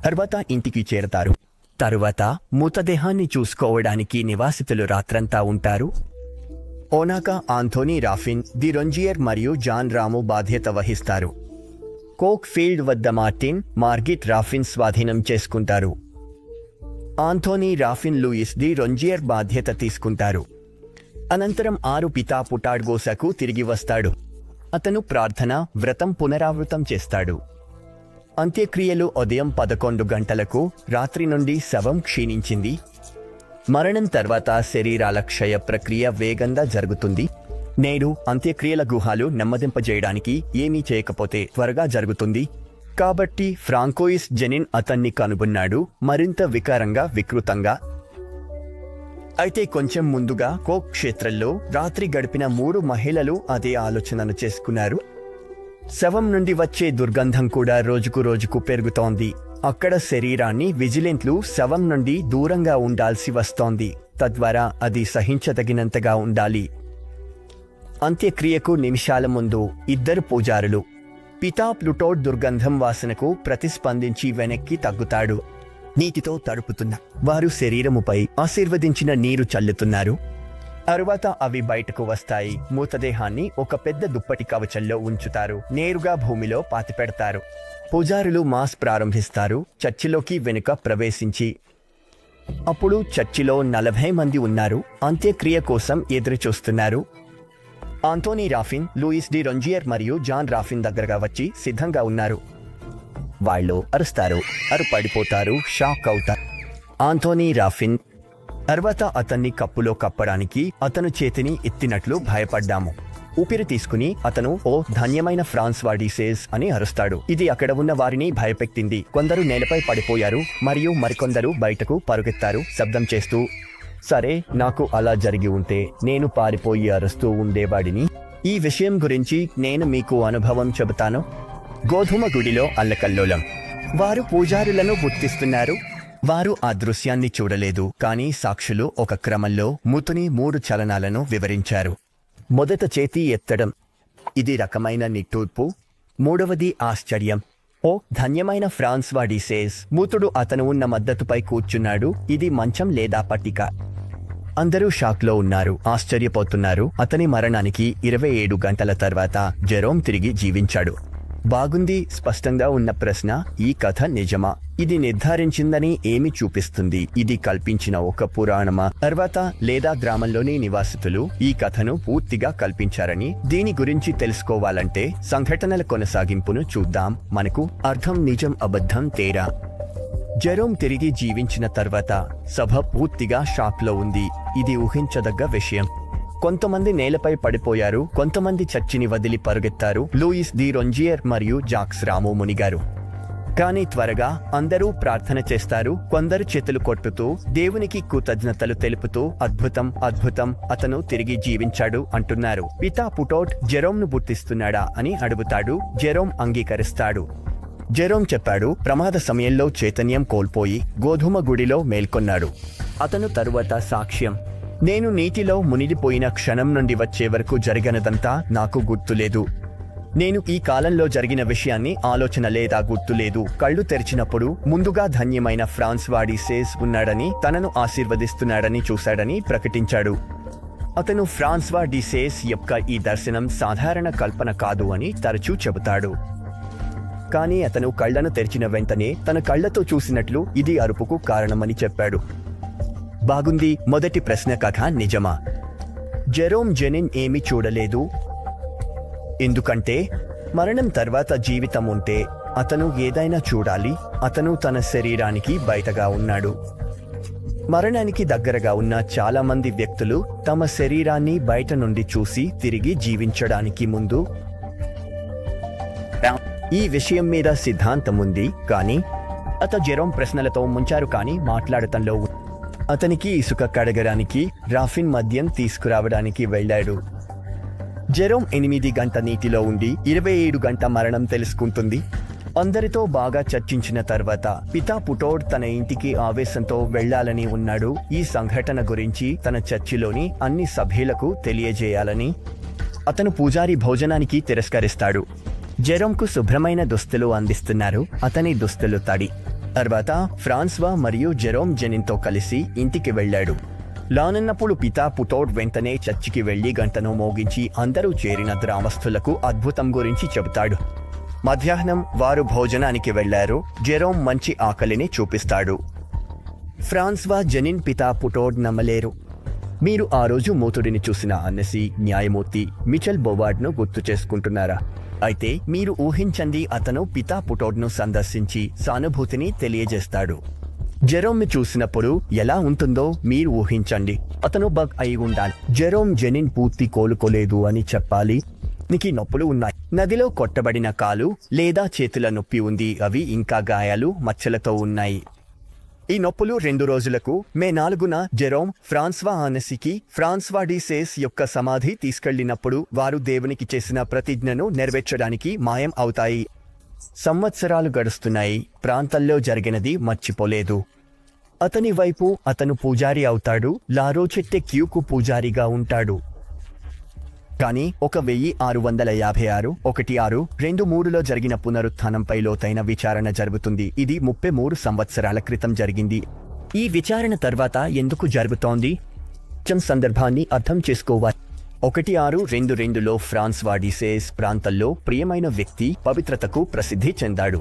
తర్వాత ఇంటికి చేరతారు. తరువాత మృతదేహాన్ని చూసుకోవడానికి నివాసితులు రాత్రంతా ఉంటారు. ఓనాకా ఆంథోనీ రాఫిన్, ది రొంజియర్ మరియు జాన్ రాము బాధ్యత వహిస్తారు. కోక్ ఫీల్డ్ వద్ద మార్టిన్, మార్గిట్ రాఫిన్ స్వాధీనం చేసుకుంటారు. ఆంథోనీ రాఫిన్ లూయిస్ ది రొంజియర్ బాధ్యత తీసుకుంటారు. అనంతరం 6 పితా పుటాడ్ గోశాకు తిరిగి వస్తాడు. అతను ప్రార్థన వ్రతం పునరావృతం చేస్తాడు. అంత్యక్రియలు ఉదయం 11 గంటలకు. రాత్రి నుండి శవం క్షీణించింది. మరణం తర్వాత శరీరాల క్షయ ప్రక్రియ వేగంగా జరుగుతుంది. నేడు అంత్యక్రియల గుహాలు నెమ్మదింపజేయడానికి ఏమీ చేయకపోతే త్వరగా జరుగుతుంది. కాబట్టి ఫ్రాంకోయిస్ జెనిన్ అతన్ని కనుగొన్నాడు, మరింత వికృతంగా. అయితే కొంచెం ముందుగా కోక్ క్షేత్రంలో రాత్రి గడిపిన 3 మహిళలు అదే ఆలోచనను చేసుకున్నారు. శవం నుండి వచ్చే దుర్గంధం కూడా రోజుకు పెరుగుతోంది. అక్కడ శరీరాన్ని విజిలెంట్లు శవం నుండి దూరంగా ఉండాల్సి వస్తోంది. తద్వారా అది సహించదగినంతగా ఉండాలి. అంత్యక్రియకు నిమిషాల ముందు 2 పూజారులు పితా ప్లుటోడ్ దుర్గంధం వాసనకు ప్రతిస్పందించి వెనక్కి తగ్గుతాడు. నీటితో తడుపుతున్న వారు శరీరముపై ఆశీర్వదించిన నీరు చల్లుతున్నారు. తరువాత అవి బయటకు వస్తాయి. మృతదేహాన్ని ఒక పెద్ద దుప్పటి కవచంలో ఉంచుతారు. నేరుగా భూమిలో పాతిపెడతారు. పూజారులు మాస్ ప్రారంభిస్తారు. చర్చిలోకి వెనుక ప్రవేశించి అప్పుడు చర్చిలో 40 మంది ఉన్నారు. అంత్యక్రియ కోసం ఎదురుచూస్తున్నారు. ఆంటోనీ రాఫిన్, లూయిస్ డి రొంజియర్ మరియు జాన్ రాఫిన్ దగ్గరగా వచ్చి సిద్ధంగా ఉన్నారు. వాళ్ళు అరుస్తారు, పడిపోతారు, షాక్ అవుతారు. ఆంటోనీ రాఫిన్ తర్వాత అతన్ని కప్పులో కప్పడానికి అతను చేతిని ఎత్తినట్లు భయపడ్డాము. ఊపిరి తీసుకుని అతను ఓ ధన్యమైన ఫ్రాన్స్వా డిసేస్ అని అరుస్తాడు. ఇది అక్కడ ఉన్న వారిని భయపెట్టింది. కొందరు నేలపై పడిపోయారు మరియు మరికొందరు బయటకు పరుగెత్తారు శబ్దం చేస్తూ. సరే, నాకు అలా జరిగి ఉంటే నేను పారిపోయి అరుస్తూ ఉండేవాడిని. ఈ విషయం గురించి నేను మీకు అనుభవం చెబుతాను. గోధుమ గుడిలో అల్లకల్లోలం. వారు పూజారులను గుర్తిస్తున్నారు. వారు ఆ దృశ్యాన్ని చూడలేదు, కానీ సాక్షులు ఒక క్రమంలో మూతుని 3 చలనాలను వివరించారు. మొదట చేతి ఎత్తడం, ఇది రకమైన నిట్టూర్పు. మూడవది ఆశ్చర్యం. ఓ ధన్యమైన ఫ్రాన్స్వా డిసేస్, మూతుడు అతను ఉన్న మద్దతుపై కూర్చున్నాడు. ఇది మంచం లేదా పట్టిక. అందరూ షాక్లో ఉన్నారు, ఆశ్చర్యపోతున్నారు. అతని మరణానికి 27 గంటల తర్వాత జెరోమ్ తిరిగి జీవించాడు. బాగుంది. స్పష్టంగా ఉన్న ప్రశ్న, ఈ కథ నిజమా? ఇది నిర్ధారించిందని ఏమి చూపిస్తుంది? ఇది కల్పించిన ఒక పురాణమా? తర్వాత లేదా గ్రామంలోని నివాసితులు ఈ కథను పూర్తిగా కల్పించారని? దీని గురించి తెలుసుకోవాలంటే సంఘటనల కొనసాగింపును చూద్దాం. మనకు అర్థం, నిజం, అబద్ధం, తేడా. జెరోమ్ తిరిగి జీవించిన తర్వాత సభ పూర్తిగా షాక్లో ఉంది. ఇది ఊహించదగ్గ విషయం. కొంతమంది నేలపై పడిపోయారు, కొంతమంది చర్చిని వదిలి పరుగెత్తారు. లూయిస్ ది రొంజియర్ మరియు జాక్స్ రామో మునిగారు. కానీ త్వరగా అందరూ ప్రార్థన చేస్తారు. కొందరు చేతులు కొట్టుతూ దేవునికి కృతజ్ఞతలు తెలుపుతూ అద్భుతం, అద్భుతం, అతను తిరిగి జీవించాడు అంటున్నారు. పితా పుటోట్ జెరోమ్ను గుర్తిస్తున్నాడా అని అడుగుతాడు. జెరోమ్ అంగీకరిస్తాడు. జెరోమ్ చెప్పాడు, ప్రమాద సమయంలో చైతన్యం కోల్పోయి గోధుమ గుడిలో మేల్కొన్నాడు. అతను తరువాత సాక్ష్యం, నేను నీటిలో మునిగిపోయిన క్షణం నుండి వచ్చే వరకు జరిగినదంతా నాకు గుర్తులేదు. నేను ఈ కాలంలో జరిగిన విషయాన్ని ఆలోచన లేదా గుర్తులేదు. కళ్ళు తెరిచినప్పుడు ముందుగా ధన్యమైన ఫ్రాన్స్వా డిసేస్ ఉన్నాడని, తనను ఆశీర్వదిస్తున్నాడని చూశాడని ప్రకటించాడు. అతను ఫ్రాన్స్వా డిసేస్ యొక్క ఈ దర్శనం సాధారణ కల్పన కాదు అని తరచూ చెబుతాడు. కానీ అతను కళ్లను తెరిచిన వెంటనే తన కళ్లతో చూసినట్లు ఇది అరుపుకు కారణమని చెప్పాడు. బాగుంది. మొదటి ప్రశ్న, కథ నిజమా? జెరోమ్ జెనిన్ ఏమీ చూడలేదు. ఎందుకంటే మరణం తర్వాత జీవితం ఉంటే అతను ఏదైనా చూడాలి. అతను తన శరీరానికి బయటగా ఉన్నాడు. మరణానికి దగ్గరగా ఉన్న చాలా మంది వ్యక్తులు తమ శరీరాన్ని బయట నుండి చూసి తిరిగి జీవించడానికి ముందు ఈ విషయం మీద సిద్ధాంతం ఉంది. కానీ జెరోమ్ ప్రశ్నలతో ముంచారు, కానీ మాట్లాడటంలో అతనికి ఇసుక కడగడానికి రాఫిన్ మద్యం తీసుకురావడానికి వెళ్ళాడు. జెరోమ్ 8 గంట నీటిలో ఉండి 27 గంట మరణం తెలుసుకుంటుంది. అందరితో బాగా చర్చించిన తర్వాత పితా పుటోడ్ తన ఇంటికి ఆవేశంతో వెళ్లాలని ఉన్నాడు. ఈ సంఘటన గురించి తన చర్చిలోని అన్ని సభ్యులకు తెలియజేయాలని. అతను పూజారి భోజనానికి తిరస్కరిస్తాడు. జెరోమ్కు శుభ్రమైన దుస్తులు అందిస్తున్నారు. అతని దుస్తులు తడి. తర్వాత ఫ్రాన్స్వా మరియు జెరోమ్ జెనిన్తో కలిసి ఇంటికి వెళ్ళాడు. లానున్నప్పుడు పితా పుటోడ్ వెంటనే చర్చికి వెళ్లి గంటను మోగించి అందరూ చేరిన గ్రామస్తులకు అద్భుతం గురించి చెబుతాడు. మధ్యాహ్నం వారు భోజనానికి వెళ్లారు. జెరోమ్ మంచి ఆకలిని చూపిస్తాడు. ఫ్రాన్స్వా జెనిన్ పితా పుటోడ్ నమ్మలేరు. మీరు ఆ రోజు మూతుడిని చూసిన అన్నసి న్యాయమూర్తి మిచెల్ బొవార్డ్ను గుర్తు చేసుకుంటున్నారా? అయితే మీరు ఊహించండి, అతను పితా పుటోడ్ను సందర్శించి సానుభూతిని తెలియజేస్తాడు. జెరోమ్ని చూసినప్పుడు ఎలా ఉంటుందో మీరు ఊహించండి. అతను బగ్ అయి ఉండాలి. జెరోమ్ జెనిన్ పూర్తి కోలుకోలేదు అని చెప్పాలి. నీకు నొప్పులు ఉన్నాయి. నదిలో కొట్టబడిన కాలు లేదా చేతుల నొప్పి ఉంది. అవి ఇంకా గాయాలు, మచ్చలతో ఉన్నాయి. ఈ నొప్పులు 2 రోజులకు మే 4న జెరోమ్ ఫ్రాన్స్వా ఆనసికి ఫ్రాన్స్వా డిసేస్ యొక్క సమాధి తీసుకెళ్లినప్పుడు వారు దేవునికి చేసిన ప్రతిజ్ఞను నెరవేర్చడానికి మాయం అవుతాయి. సంవత్సరాలు గడుస్తున్నాయి. ప్రాంతంలో జరిగినది మర్చిపోలేదు. అతని వైపు అతను పూజారి అవుతాడు. లారోచెట్టె క్యూకు పూజారిగా ఉంటాడు. కానీ 1656 1623లో జరిగిన పునరుత్థానంపై లోతైన విచారణ జరుగుతుంది. ఇది 33 సంవత్సరాల క్రితం జరిగింది. ఈ విచారణ తర్వాత ఎందుకు జరుగుతోంది? సందర్భాన్ని అర్థం చేసుకోవాలి. 1622లో ఫ్రాన్స్వా డిసేస్ ప్రాంతంలో ప్రియమైన వ్యక్తి, పవిత్రతకు ప్రసిద్ధి చెందాడు.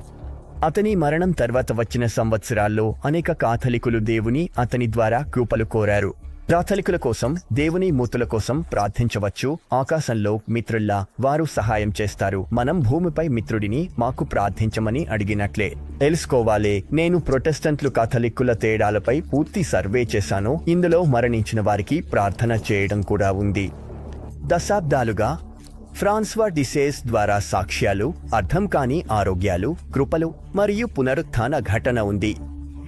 అతని మరణం తర్వాత వచ్చిన సంవత్సరాల్లో అనేక కాథలికులు దేవుని అతని ద్వారా కృపలు కోరారు. కాథలికుల కోసం, దేవుని మూతుల కోసం ప్రార్థించవచ్చు. ఆకాశంలో మిత్రుల్లా వారు సహాయం చేస్తారు. మనం భూమిపై మిత్రుడిని మాకు ప్రార్థించమని అడిగినట్లే. తెలుసుకోవాలి, నేను ప్రొటెస్టెంట్లు కాథలిక్కుల తేడాలపై పూర్తి సర్వే చేశాను. ఇందులో మరణించిన వారికి ప్రార్థన చేయడం కూడా ఉంది. దశాబ్దాలుగా ఫ్రాన్స్వా డిసేస్ ద్వారా సాక్ష్యాలు, అర్థం కాని ఆరోగ్యాలు, కృపలు మరియు పునరుత్థాన ఘటన ఉంది.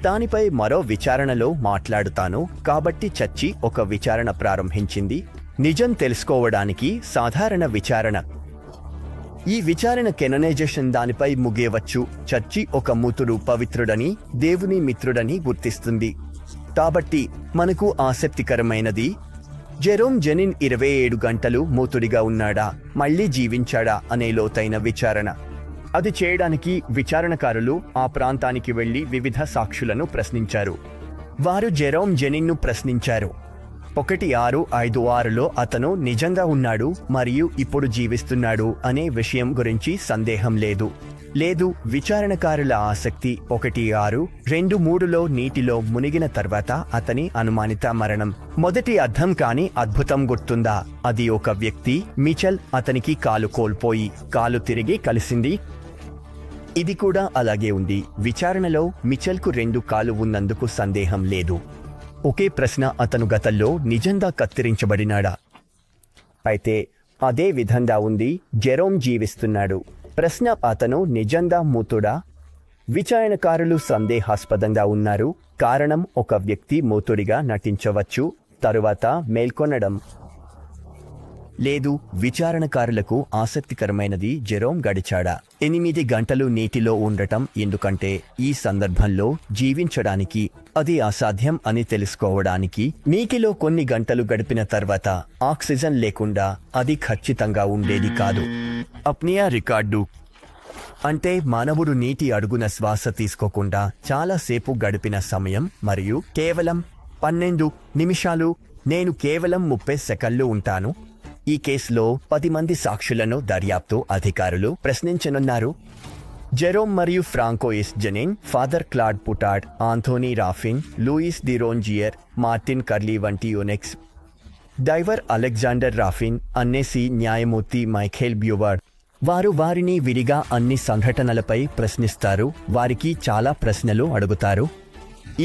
దానిపై మరో విచారణలో మాట్లాడుతాను. కాబట్టి చర్చి ఒక విచారణ ప్రారంభించింది. నిజం తెలుసుకోవడానికి సాధారణ విచారణ. ఈ విచారణ కెననైజేషన్ దానిపై ముగియవచ్చు. చర్చి ఒక మృతుడు పవిత్రుడని, దేవుని మిత్రుడని గుర్తిస్తుంది. కాబట్టి మనకు ఆసక్తికరమైనది, జెరోమ్ జెనిన్ 27 గంటలు మృతుడిగా ఉన్నాడా, మళ్లీ జీవించాడా అనే లోతైన విచారణ. అది చేయడానికి విచారణకారులు ఆ ప్రాంతానికి వెళ్లి వివిధ సాక్షులను ప్రశ్నించారు. వారు జెరోమ్ జెనిన్ను ప్రశ్నించారు. 1656లో అతను నిజంగా ఉన్నాడు మరియు ఇప్పుడు జీవిస్తున్నాడు అనే విషయం గురించి సందేహం లేదు. విచారణకారుల ఆసక్తి 1623లో నీటిలో మునిగిన తర్వాత అతని అనుమానిత మరణం. మొదటి అర్థం కాని అద్భుతం గుర్తుందా? అది ఒక వ్యక్తి, మిచెల్. అతనికి కాలు కోల్పోయి కాలు తిరిగి కలిసింది. ఇది కూడా అలాగే ఉంది. విచారణలో మిచెల్కు 2 కాళ్ళు ఉన్నందుకు సందేహం లేదు. ఒకే ప్రశ్న, అతను గతంలో నిజంగా కత్తిరించబడినాడా? అయితే అదే విధంగా ఉంది, జెరోమ్ జీవిస్తున్నాడు. ప్రశ్న, అతను నిజంగా మృతుడా? విచారణకారులు సందేహాస్పదంగా ఉన్నారు. కారణం, ఒక వ్యక్తి మృతుడిగా నటించవచ్చు, తరువాత మేల్కొనడం లేదు. విచారణకారులకు ఆసక్తికరమైనది, జెరోమ్ గడిచాడా? 8 గంటలు నీటిలో ఉండటం. ఎందుకంటే ఈ సందర్భంలో జీవించడానికి అది అసాధ్యం అని తెలుసుకోవడానికి. నీటిలో కొన్ని గంటలు గడిపిన తర్వాత ఆక్సిజన్ లేకుండా అది ఖచ్చితంగా ఉండేది కాదు. అప్నియా రికార్డు అంటే మానవుడు నీటి అడుగున శ్వాస తీసుకోకుండా చాలాసేపు గడిపిన సమయం, మరియు కేవలం 12 నిమిషాలు. నేను కేవలం 30 సెకన్లు ఉంటాను. ఈ కేసులో 10 మంది సాక్షులను దర్యాప్తు అధికారులు ప్రశ్నించనున్నారు. జెరోమ్ మరియు Francois Genin, Father Claude Putaud, Anthony Raffin, Louis de Rongier, Martin Curley వంటి యునెక్స్ డైవర్ అలెగ్జాండర్ రాఫిన్, అన్నెసి న్యాయమూర్తి మైఖేల్ బ్యూవర్డ్. వారు వారిని విడిగా అన్ని సంఘటనలపై ప్రశ్నిస్తారు. వారికి చాలా ప్రశ్నలు అడుగుతారు.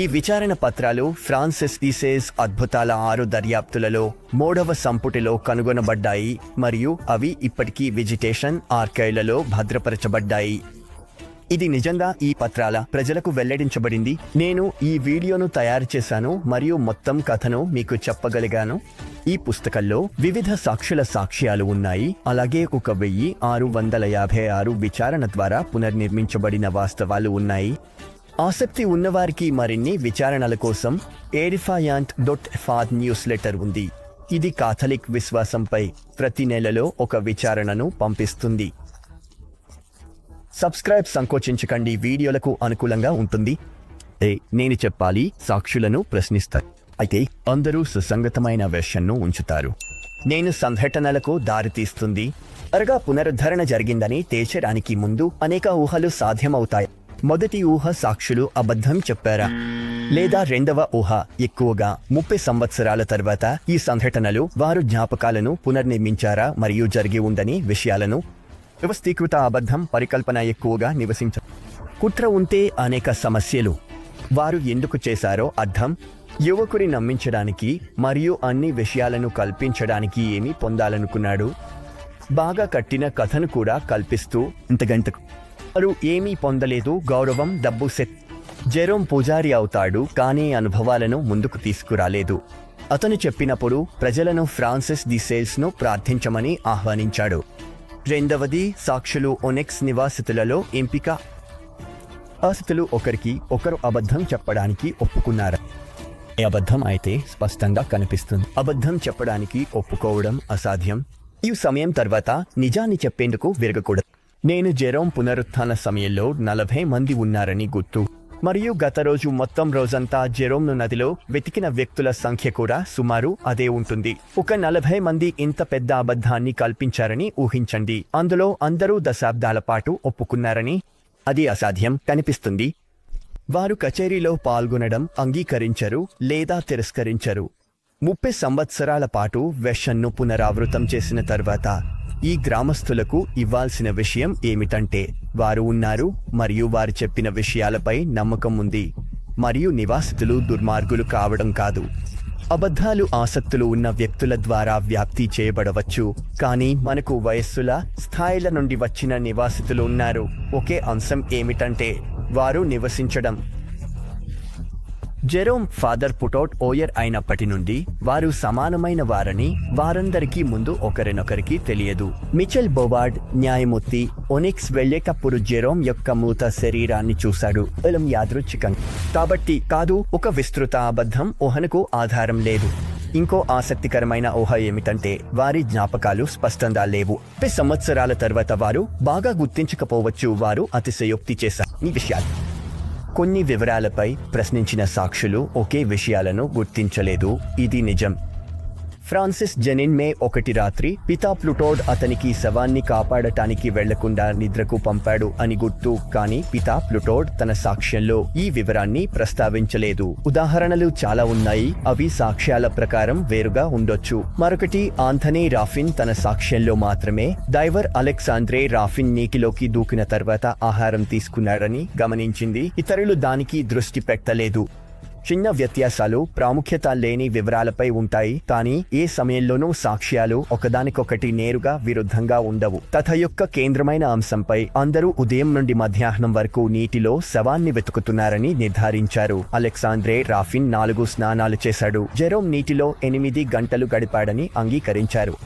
ఈ విచారణ పత్రాలు ఫ్రాన్సిస్ డిసేస్ అద్భుతాల 6 దర్యాప్తులలో 3వ సంపుటిలో కనుగొనబడ్డాయి మరియు అవి ఇప్పటికీ వెజిటేషన్ ఆర్కైవ్లలో భద్రపరచబడ్డాయి. ఇది నిజంగా ఈ పత్రాల ప్రజలకు వెల్లడించబడింది. నేను ఈ వీడియోను తయారు చేశాను మరియు మొత్తం కథను మీకు చెప్పగలిగాను. ఈ పుస్తకంలో వివిధ సాక్షుల సాక్ష్యాలు ఉన్నాయి, అలాగే 1656 విచారణ ద్వారా పునర్నిర్మించబడిన వాస్తవాలు ఉన్నాయి. ఆసక్తి ఉన్నవారికి మరిన్ని విచారణల కోసం edifyant.fad న్యూస్ లెటర్ ఉంది. ఇది కాథలిక్ విశ్వాసంపై ప్రతి నెలలో ఒక విచారణను పంపిస్తుంది. సబ్స్క్రైబ్ సంకోచించకండి, వీడియోలకు అనుకూలంగా ఉంటుంది. నేను చెప్పాలి, సాక్షులను ప్రశ్నిస్తారు. అయితే అందరూ సుసంగతమైన వెర్షన్ను ఉంచుతారు. నేను సంఘటనలకు దారితీస్తుంది. త్వరగా పునరుద్ధరణ జరిగిందని తేల్చడానికి ముందు అనేక ఊహలు సాధ్యమవుతాయి. మొదటి ఊహ, సాక్షులు అబద్ధం చెప్పారా? లేదా రెండవ ఊహ, ఎక్కువగా 30 సంవత్సరాల తర్వాత ఈ సంఘటనలు వారు జ్ఞాపకాలను పునర్నిర్మించారా మరియు జరిగి ఉందని విషయాలను. వ్యవస్థీకృత అబద్ధం, పరికల్పన ఎక్కువగా నివసించ కుట్ర ఉంటే అనేక సమస్యలు. వారు ఎందుకు చేశారో అర్థం, యువకుడి నమ్మించడానికి మరియు అన్ని విషయాలను కల్పించడానికి ఏమి పొందాలనుకున్నాడు. బాగా కట్టిన కథను కూడా కల్పిస్తూ ఇంతగంటకు వారు ఏమీ పొందలేదు. గౌరవం, డబ్బు, సెట్. జెరోమ్ పూజారి అవుతాడు కానీ అనుభవాలను ముందుకు తీసుకురాలేదు. అతను చెప్పినప్పుడు ప్రజలను ఫ్రాన్సిస్ డిసేల్స్ను ప్రార్థించమని ఆహ్వానించాడు. రెండవది, సాక్షులు ఒనెక్స్ నివాసితులలో ఎంపిక. నివాసితులు ఒకరికి ఒకరు అబద్ధం చెప్పడానికి ఒప్పుకున్నారు. అబద్ధం అయితే స్పష్టంగా కనిపిస్తుంది. అబద్ధం చెప్పడానికి ఒప్పుకోవడం అసాధ్యం. ఈ సమయం తర్వాత నిజాన్ని చెప్పేందుకు విరగకూడదు. నేను జెరోమ్ పునరుత్థాన సమయంలో 40 మంది ఉన్నారని గుర్తు, మరియు గత రోజు మొత్తం రోజంతా జెరోమ్ను నదిలో వెతికిన వ్యక్తుల సంఖ్య కూడా సుమారు అదే ఉంటుంది. ఒక 40 మంది ఇంత పెద్ద అబద్ధాన్ని కల్పించారని ఊహించండి. అందులో అందరూ దశాబ్దాల పాటు ఒప్పుకున్నారని. అది అసాధ్యం కనిపిస్తుంది. వారు కచేరీలో పాల్గొనడం అంగీకరించరు లేదా తిరస్కరించరు. 30 సంవత్సరాల పాటు వెర్షన్ను పునరావృతం చేసిన తర్వాత ఈ గ్రామస్తులకు ఇవ్వాల్సిన విషయం ఏమిటంటే వారు ఉన్నారు మరియు వారు చెప్పిన విషయాలపై నమ్మకం ఉంది, మరియు నివాసితులు దుర్మార్గులు కావడం కాదు. అబద్ధాలు ఆసక్తులు ఉన్న వ్యక్తుల ద్వారా వ్యాప్తి చేయబడవచ్చు, కానీ మనకు వయస్సుల స్థాయిల నుండి వచ్చిన నివాసితులు ఉన్నారు. ఒకే అంశం ఏమిటంటే వారు నివసించడం. జెరోమ్ ఫాదర్ పుటౌట్ ఓయర్ అయినప్పటి నుండి వారు సమానమైన వారని వారందరికీ ముందు ఒకరినొకరికి తెలియదు. మిచెల్ బోవార్డ్ న్యాయమూర్తి ఒనిక్స్ వెళ్లేటప్పుడు జెరోమ్ యొక్క మూత శరీరాన్ని చూశాడు. యాదృచ్ఛికం కాబట్టి కాదు, ఒక విస్తృత అబద్ధం ఊహనకు ఆధారం లేదు. ఇంకో ఆసక్తికరమైన ఊహ ఏమిటంటే వారి జ్ఞాపకాలు స్పష్టంగా లేవు. 30 సంవత్సరాల తర్వాత వారు బాగా గుర్తించకపోవచ్చు. వారు అతిశయోక్తి చేశారు ఈ విషయాలు. కొన్ని వివరాలపై ప్రశ్నించిన సాక్షులు ఒకే విషయాలను గుర్తించలేదు. ఇది నిజం. ఫ్రాన్సిస్ జెనిన్ మే 1 రాత్రి పితా ప్లుటోడ్ అతనికి శవాన్ని కాపాడటానికి వెళ్లకుండా నిద్రకు పంపాడు అని గుర్తు. కానీ పితా ప్లుటోడ్ తన సాక్ష్యంలో ఈ వివరాన్ని ప్రస్తావించలేదు. ఉదాహరణలు చాలా ఉన్నాయి, అవి సాక్ష్యాల ప్రకారం వేరుగా ఉండొచ్చు. మరొకటి, ఆంథనీ రాఫిన్ తన సాక్ష్యంలో మాత్రమే డైవర్ అలెగ్జాండ్రే రాఫిన్ నీటిలోకి దూకిన తర్వాత ఆహారం తీసుకున్నాడని గమనించింది. ఇతరులు దానికి దృష్టి పెట్టలేదు. చిన్న వ్యత్యాసాలు ప్రాముఖ్యత లేని వివరాలపై ఉంటాయి, కానీ ఏ సమయంలోనూ సాక్ష్యాలు ఒకదానికొకటి నేరుగా విరుద్ధంగా ఉండవు. కథ యొక్క కేంద్రమైన అంశంపై అందరూ ఉదయం నుండి మధ్యాహ్నం వరకు నీటిలో శవాన్ని వెతుకుతున్నారని నిర్ధారించారు. అలెగ్జాండ్రే రాఫిన్ 4 స్నానాలు చేశాడు. జెరోమ్ నీటిలో 8 గంటలు గడిపాడని అంగీకరించారు.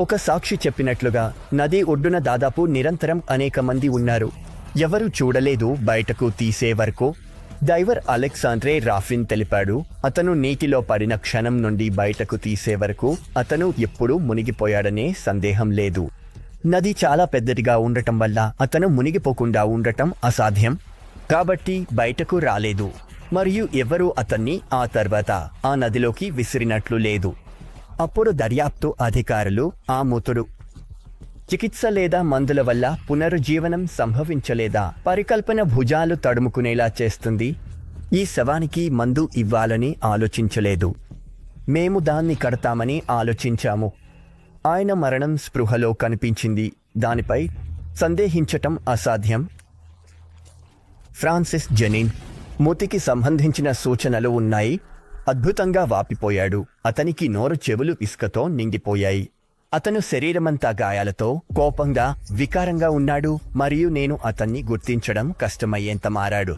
ఒక సాక్షి చెప్పినట్లుగా నది ఒడ్డున దాదాపు నిరంతరం అనేక మంది ఉన్నారు. ఎవరూ చూడలేదు బయటకు తీసే వరకు. డైవర్ అలెగ్జాండ్రే రాఫిన్ తెలిపాడు, అతను నీటిలో పడిన క్షణం నుండి బయటకు తీసే వరకు అతను ఎప్పుడూ మునిగిపోయాడనే సందేహం లేదు. నది చాలా పెద్దదిగా ఉండటం వల్ల అతను మునిగిపోకుండా ఉండటం అసాధ్యం. కాబట్టి బయటకు రాలేదు. మరియు ఎవరూ అతన్ని ఆ తర్వాత ఆ నదిలోకి విసిరినట్లు లేదు. అప్పుడు దర్యాప్తు అధికారులు ఆ మృతుడు చికిత్స లేదా మందుల వల్ల పునరుజ్జీవనం సంభవించలేదా? పరికల్పన భుజాలు తడుముకునేలా చేస్తుంది. ఈ శవానికి మందు ఇవ్వాలని ఆలోచించలేదు. మేము దాన్ని కడతామని ఆలోచించాము. ఆయన మరణం స్పృహలో కనిపించింది. దానిపై సందేహించటం అసాధ్యం. ఫ్రాన్సిస్ జెనిన్ మూతికి సంబంధించిన సూచనలు ఉన్నాయి. అద్భుతంగా వాపిపోయాడు. అతనికి నోరు చెవులు ఇసుకతో నిండిపోయాయి. అతను శరీరమంతా గాయాలతో కోపంగా వికారంగా ఉన్నాడు. మరియు నేను అతన్ని గుర్తించడం కష్టమయ్యేంత మారాడు.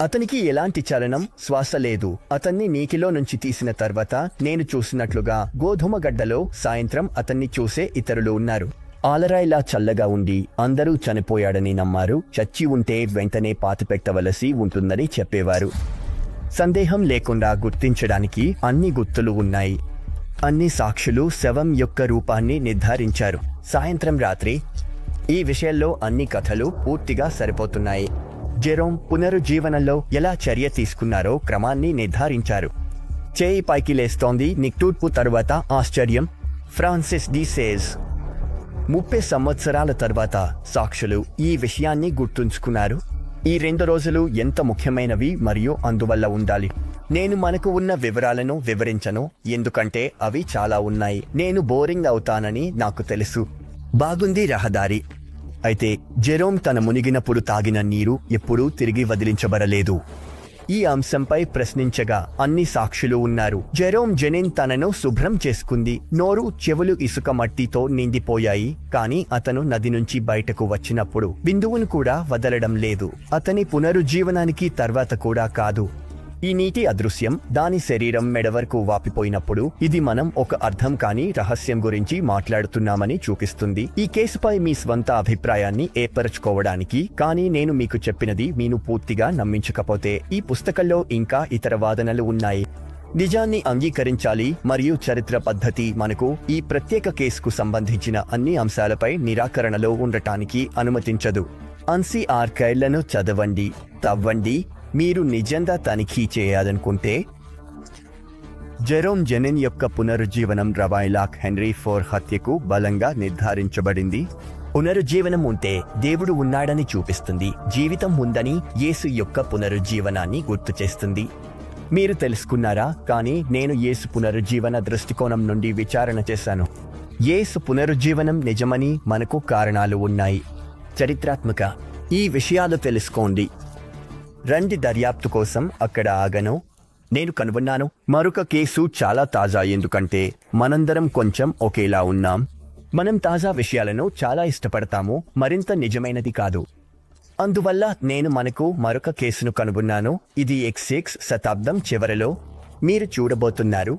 అతనికి ఎలాంటి చలనం, శ్వాస లేదు. అతన్ని నీటిలో నుంచి తీసిన తర్వాత నేను చూసినట్లుగా గోధుమ గడ్డలో సాయంత్రం అతన్ని చూసే ఇతరులు ఉన్నారు. ఆలరాయిలా చల్లగా ఉండి అందరూ చనిపోయాడని నమ్మారు. చచ్చి ఉంటే వెంటనే పాతిపెట్టవలసి ఉంటుందని చెప్పేవారు. సందేహం లేకుండా గుర్తించడానికి అన్ని గుర్తులు ఉన్నాయి. అన్ని సాక్షులు శవం యొక్క రూపాన్ని నిర్ధారించారు. సాయంత్రం రాత్రి ఈ విషయంలో అన్ని కథలు పూర్తిగా సరిపోతున్నాయి. జెరోమ్ పునరుజ్జీవనంలో ఎలా చర్య తీసుకున్నారో క్రమాన్ని నిర్ధారించారు. చేయి పైకి లేస్తోంది. నిట్టూర్పు తరువాత ఆశ్చర్యం. ఫ్రాన్సిస్ డి సేజ్ 30 సంవత్సరాల తర్వాత సాక్షులు ఈ విషయాన్ని గుర్తుంచుకున్నారు. ఈ 2 రోజులు ఎంత ముఖ్యమైనవి మరియు అందువల్ల ఉండాలి. నేను మనకు ఉన్న వివరాలను వివరించను, ఎందుకంటే అవి చాలా ఉన్నాయి. నేను బోరింగ్ అవుతానని నాకు తెలుసు. బాగుంది రహదారి. అయితే జెరోమ్ తన మునిగినప్పుడు తాగిన నీరు ఎప్పుడూ తిరిగి వదిలించబడలేదు. ఈ అంశంపై ప్రశ్నించగా అన్ని సాక్షులు ఉన్నారు. జెరోమ్ జెనిన్ తనను శుభ్రం చేసుకుంది. నోరు, చెవులు ఇసుక మట్టితో నిండిపోయాయి. కానీ అతను నది నుంచి బయటకు వచ్చినప్పుడు బిందువును కూడా వదలడం లేదు. అతని పునరుజ్జీవనానికి తర్వాత కూడా కాదు. ఈ నీటి అదృశ్యం దాని శరీరం మెడ వరకు వాపిపోయినప్పుడు ఇది మనం ఒక అర్థం కాని రహస్యం గురించి మాట్లాడుతున్నామని చూపిస్తుంది. ఈ కేసుపై మీ స్వంత అభిప్రాయాన్ని ఏర్పరచుకోవడానికి, కానీ నేను మీకు చెప్పినది మీరు పూర్తిగా నమ్మించకపోతే ఈ పుస్తకంలో ఇంకా ఇతర వాదనలు ఉన్నాయి. నిజాన్ని అంగీకరించాలి మరియు చరిత్ర పద్ధతి మనకు ఈ ప్రత్యేక కేసుకు సంబంధించిన అన్ని అంశాలపై నిరాకరణలో ఉండటానికి అనుమతించదు. అన్సీ ఆర్కైవ్లను చదవండి, తవ్వండి. మీరు నిజంగా తనిఖీ చేయాలనుకుంటే జెరోమ్ జెనిన్ యొక్క పునరుజ్జీవనం రవాయిలాక్ హెన్రీ 4 హత్యకు బలంగా నిర్ధారించబడింది. పునరుజ్జీవనం ఉంటే దేవుడు ఉన్నాడని చూపిస్తుంది. జీవితం ఉందని యేసు యొక్క పునరుజ్జీవనాన్ని గుర్తు చేస్తుంది. మీరు తెలుసుకున్నారా? కానీ నేను యేసు పునరుజ్జీవన దృష్టికోణం నుండి విచారణ చేశాను. యేసు పునరుజ్జీవనం నిజమని మనకు కారణాలు ఉన్నాయి. చరిత్రాత్మక ఈ విషయాలు తెలుసుకోండి. రండి, దర్యాప్తు కోసం అక్కడ ఆగను. నేను కనుగొన్నాను. మరొక కేసు చాలా తాజా, ఎందుకంటే మనందరం కొంచెం ఒకేలా ఉన్నాం. మనం తాజా విషయాలను చాలా ఇష్టపడతాము, మరింత నిజమైనది కాదు. అందువల్ల నేను మనకు మరొక కేసును కనుగొన్నాను. ఇది XX శతాబ్దం చివరలో మీరు చూడబోతున్నారు.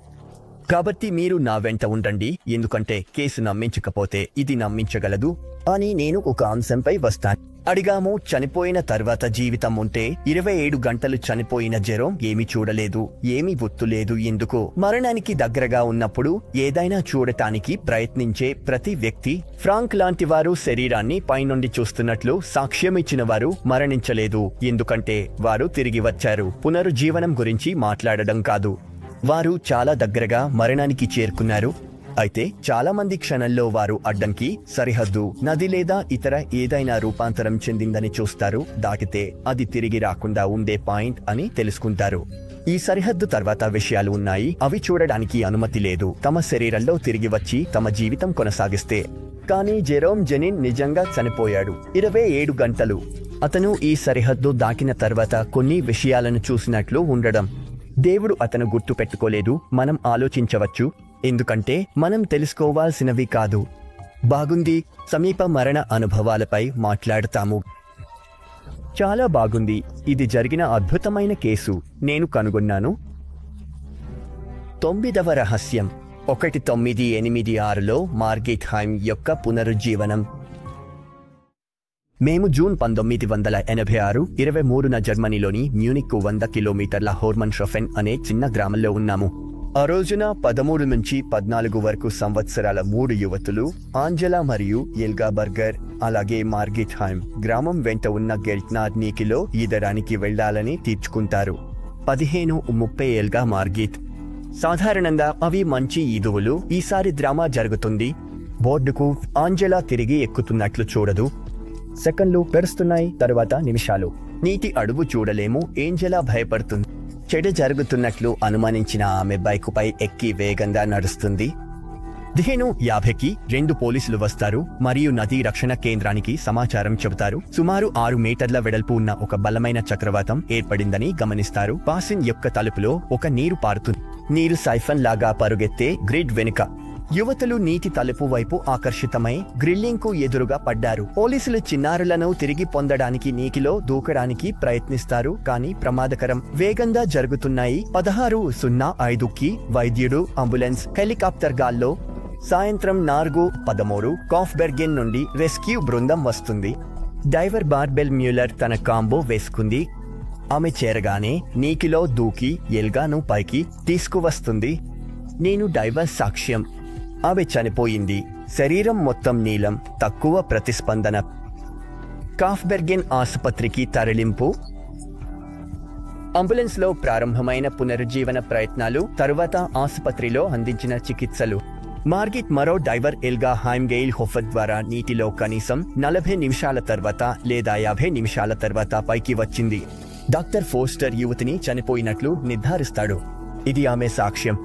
కాబట్టి మీరు నా వెంట ఉండండి, ఎందుకంటే కేసు నమ్మించకపోతే ఇది నమ్మించగలదు అని నేను ఒక అంశంపై వస్తాను. అడిగాము, చనిపోయిన తర్వాత జీవితం ఉంటే 27 గంటలు చనిపోయిన జెరోమ్ ఏమీ చూడలేదు, ఏమీ గుర్తులేదు. ఎందుకు? మరణానికి దగ్గరగా ఉన్నప్పుడు ఏదైనా చూడటానికి ప్రయత్నించే ప్రతి వ్యక్తి, ఫ్రాంక్ లాంటి వారు శరీరాన్ని పైనుండి చూస్తున్నట్లు సాక్ష్యమిచ్చిన వారు మరణించలేదు, ఎందుకంటే వారు తిరిగి వచ్చారు. పునరుజ్జీవనం గురించి మాట్లాడడం కాదు, వారు చాలా దగ్గరగా మరణానికి చేరుకున్నారు. అయితే చాలా మంది క్షణంలో వారు అడ్డంకి, సరిహద్దు, నది లేదా ఇతర ఏదైనా రూపాంతరం చెందిందని చూస్తారు. దాటితే అది తిరిగి రాకుండా ఉండే పాయింట్ అని తెలుసుకుంటారు. ఈ సరిహద్దు తర్వాత విషయాలు ఉన్నాయి, అవి చూడడానికి అనుమతి లేదు. తమ శరీరంలో తిరిగి వచ్చి తమ జీవితం కొనసాగిస్తే. కానీ జెరోమ్ జెనిన్ నిజంగా చనిపోయాడు 27 గంటలు. అతను ఈ సరిహద్దు దాటిన తర్వాత కొన్ని విషయాలను చూసినట్లు ఉండడం. దేవుడు అతను గుర్తు పెట్టుకోలేదు. మనం ఆలోచించవచ్చు, ఎందుకంటే మనం తెలుసుకోవాల్సినవి కాదు. బాగుంది, సమీప మరణ అనుభవాలపై మాట్లాడతాము. చాలా బాగుంది. ఇది జరిగిన అద్భుతమైన కేసు నేను కనుగొన్నాను. 9వ రహస్యం 1986లో మార్గెట్ హైమ్ యొక్క పునరుజ్జీవనం. మేము జూన్ 1986 23న జర్మనీలోని మ్యూనిక్కు 100 కిలోమీటర్ల హోర్మన్షోఫెన్ అనే చిన్న గ్రామంలో ఉన్నాము. ఆ రోజున 13 నుంచి 14 వరకు సంవత్సరాల 3 యువతులు, ఆంజెలా మరియు ఎల్గా బర్గర్, అలాగే మార్గెట్ హైమ్ గ్రామం వెంట ఉన్న గెల్ట్నార్ నీకిలో ఈదడానికి వెళ్లాలని తీర్చుకుంటారు. 15-30 ఏళ్ల మార్గెట్. సాధారణంగా అవి మంచి ఈదువులు. ఈసారి డ్రామా జరుగుతుంది. బోర్డుకు ఆంజెలా తిరిగి ఎక్కుతున్నట్లు చూడదు. సెకండ్లు గడుస్తున్నాయి, తరువాత నిమిషాలు. నీటి అడుగు చూడలేము. ఏంజెలా భయపడుతుంది. చెడు జరుగుతున్నట్లు అనుమానించిన ఆమె బైకుపై ఎక్కి వేగంగా నడుస్తుంది. 15:50కి 2 పోలీసులు వస్తారు మరియు నదీ రక్షణ కేంద్రానికి సమాచారం చెబుతారు. సుమారు 6 మీటర్ల వెడల్పు ఉన్న ఒక బలమైన చక్రవాతం ఏర్పడిందని గమనిస్తారు. బాసిన్ యొక్క తలుపులో ఒక నీరు పారుతుంది. నీరు సైఫన్ లాగా పరుగెత్తే గ్రిడ్ వెనుక. యువతులు నీటి తలుపు వైపు ఆకర్షితమై గ్రిల్లింగ్ కు ఎదురుగా పడ్డారు. పోలీసులు చిన్నారులను తిరిగి పొందడానికి నీటిలో దూకడానికి ప్రయత్నిస్తారు, కానీ ప్రమాదకరం. వేగంగా జరుగుతున్నాయి. 16:05కి వైద్యుడు, అంబులెన్స్, హెలికాప్టర్ గాల్లో. సాయంత్రం 4:13 కాఫ్బెర్గెన్ నుండి రెస్క్యూ బృందం వస్తుంది. డైవర్ బార్బెల్ మ్యూలర్ తన కాంబో వేసుకుంది. ఆమె చేరగానే నీటిలో దూకి ఎల్గాను పైకి తీసుకువస్తుంది. నేను డైవర్ సాక్ష్యం. ఆమె చనిపోయింది. శరీరం మొత్తం నీలం, తక్కువ ప్రతిస్పందన. కాఫ్బెర్గెన్ ఆసుపత్రికి తరలింపు. అంబులెన్స్లో ప్రారంభమైన పునరుజ్జీవన ప్రయత్నాలు, తరువాత ఆసుపత్రిలో అందించిన చికిత్సలు. మార్గెట్ మరో డైవర్ ఎల్గా హైమ్గెయిల్ హోఫర్ ద్వారా నీటిలో కనీసం 40 నిమిషాల తర్వాత లేదా 50 నిమిషాల తర్వాత పైకి వచ్చింది. డాక్టర్ ఫోస్టర్ యువతిని చనిపోయినట్లు నిర్ధారిస్తాడు. ఇది ఆమె సాక్ష్యం.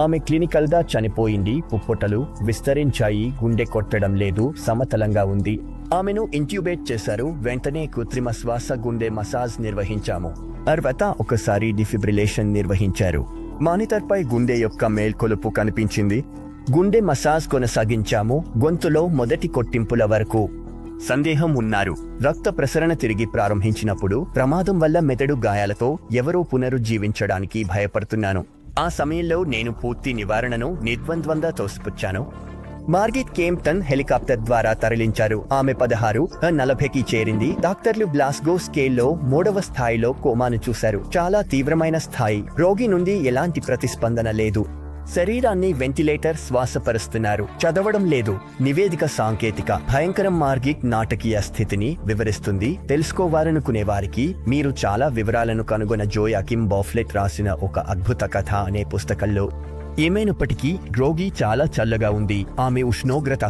ఆమె క్లినికల్గా చనిపోయింది. పుప్పొటలు విస్తరించాయి, గుండె కొట్టడం లేదు, సమతలంగా ఉంది. ఆమెను ఇంట్యూబేట్ చేశారు. వెంటనే కృత్రిమ శ్వాస గుండె మసాజ్ నిర్వహించాము. తర్వాత ఒకసారి డిఫిబ్రిలేషన్ నిర్వహించారు. మానిటర్పై గుండె యొక్క మేల్కొలుపు కనిపించింది. గుండె మసాజ్ కొనసాగించాము. గొంతులో మొదటి కొట్టింపుల వరకు. సందేహం ఉన్నారు. రక్త ప్రసరణ తిరిగి ప్రారంభించినప్పుడు ప్రమాదం వల్ల మెదడు గాయాలతో ఎవరో పునరుజ్జీవించడానికి భయపడుతున్నాను. ఆ సమయంలో నేను పూర్తి నివారణను నిర్ద్వంద్వంగా తోసిపుచ్చాను. మార్గెట్ కేంప్టన్ హెలికాప్టర్ ద్వారా తరలించారు. ఆమె 16:40కి చేరింది. డాక్టర్లు గ్లాస్గో స్కేల్లో 3వ స్థాయిలో కోమాను చూశారు. చాలా తీవ్రమైన స్థాయి. రోగి నుండి ఎలాంటి ప్రతిస్పందన లేదు. శరీరాన్ని వెంటిలేటర్ శ్వాసపరుస్తున్నారు. చదవడం లేదు. నివేదిక సాంకేతిక. భయంకరం. మార్గెట్ నాటకీయ స్థితిని వివరిస్తుంది. తెలుసుకోవాలనుకునే వారికి మీరు చాలా వివరాలను కనుగొన్న జోయాకిమ్ బాఫ్లెట్ రాసిన ఒక అద్భుత కథ అనే పుస్తకంలో. ఏమైనప్పటికీ రోగి చాలా చల్లగా ఉంది. ఆమె ఉష్ణోగ్రత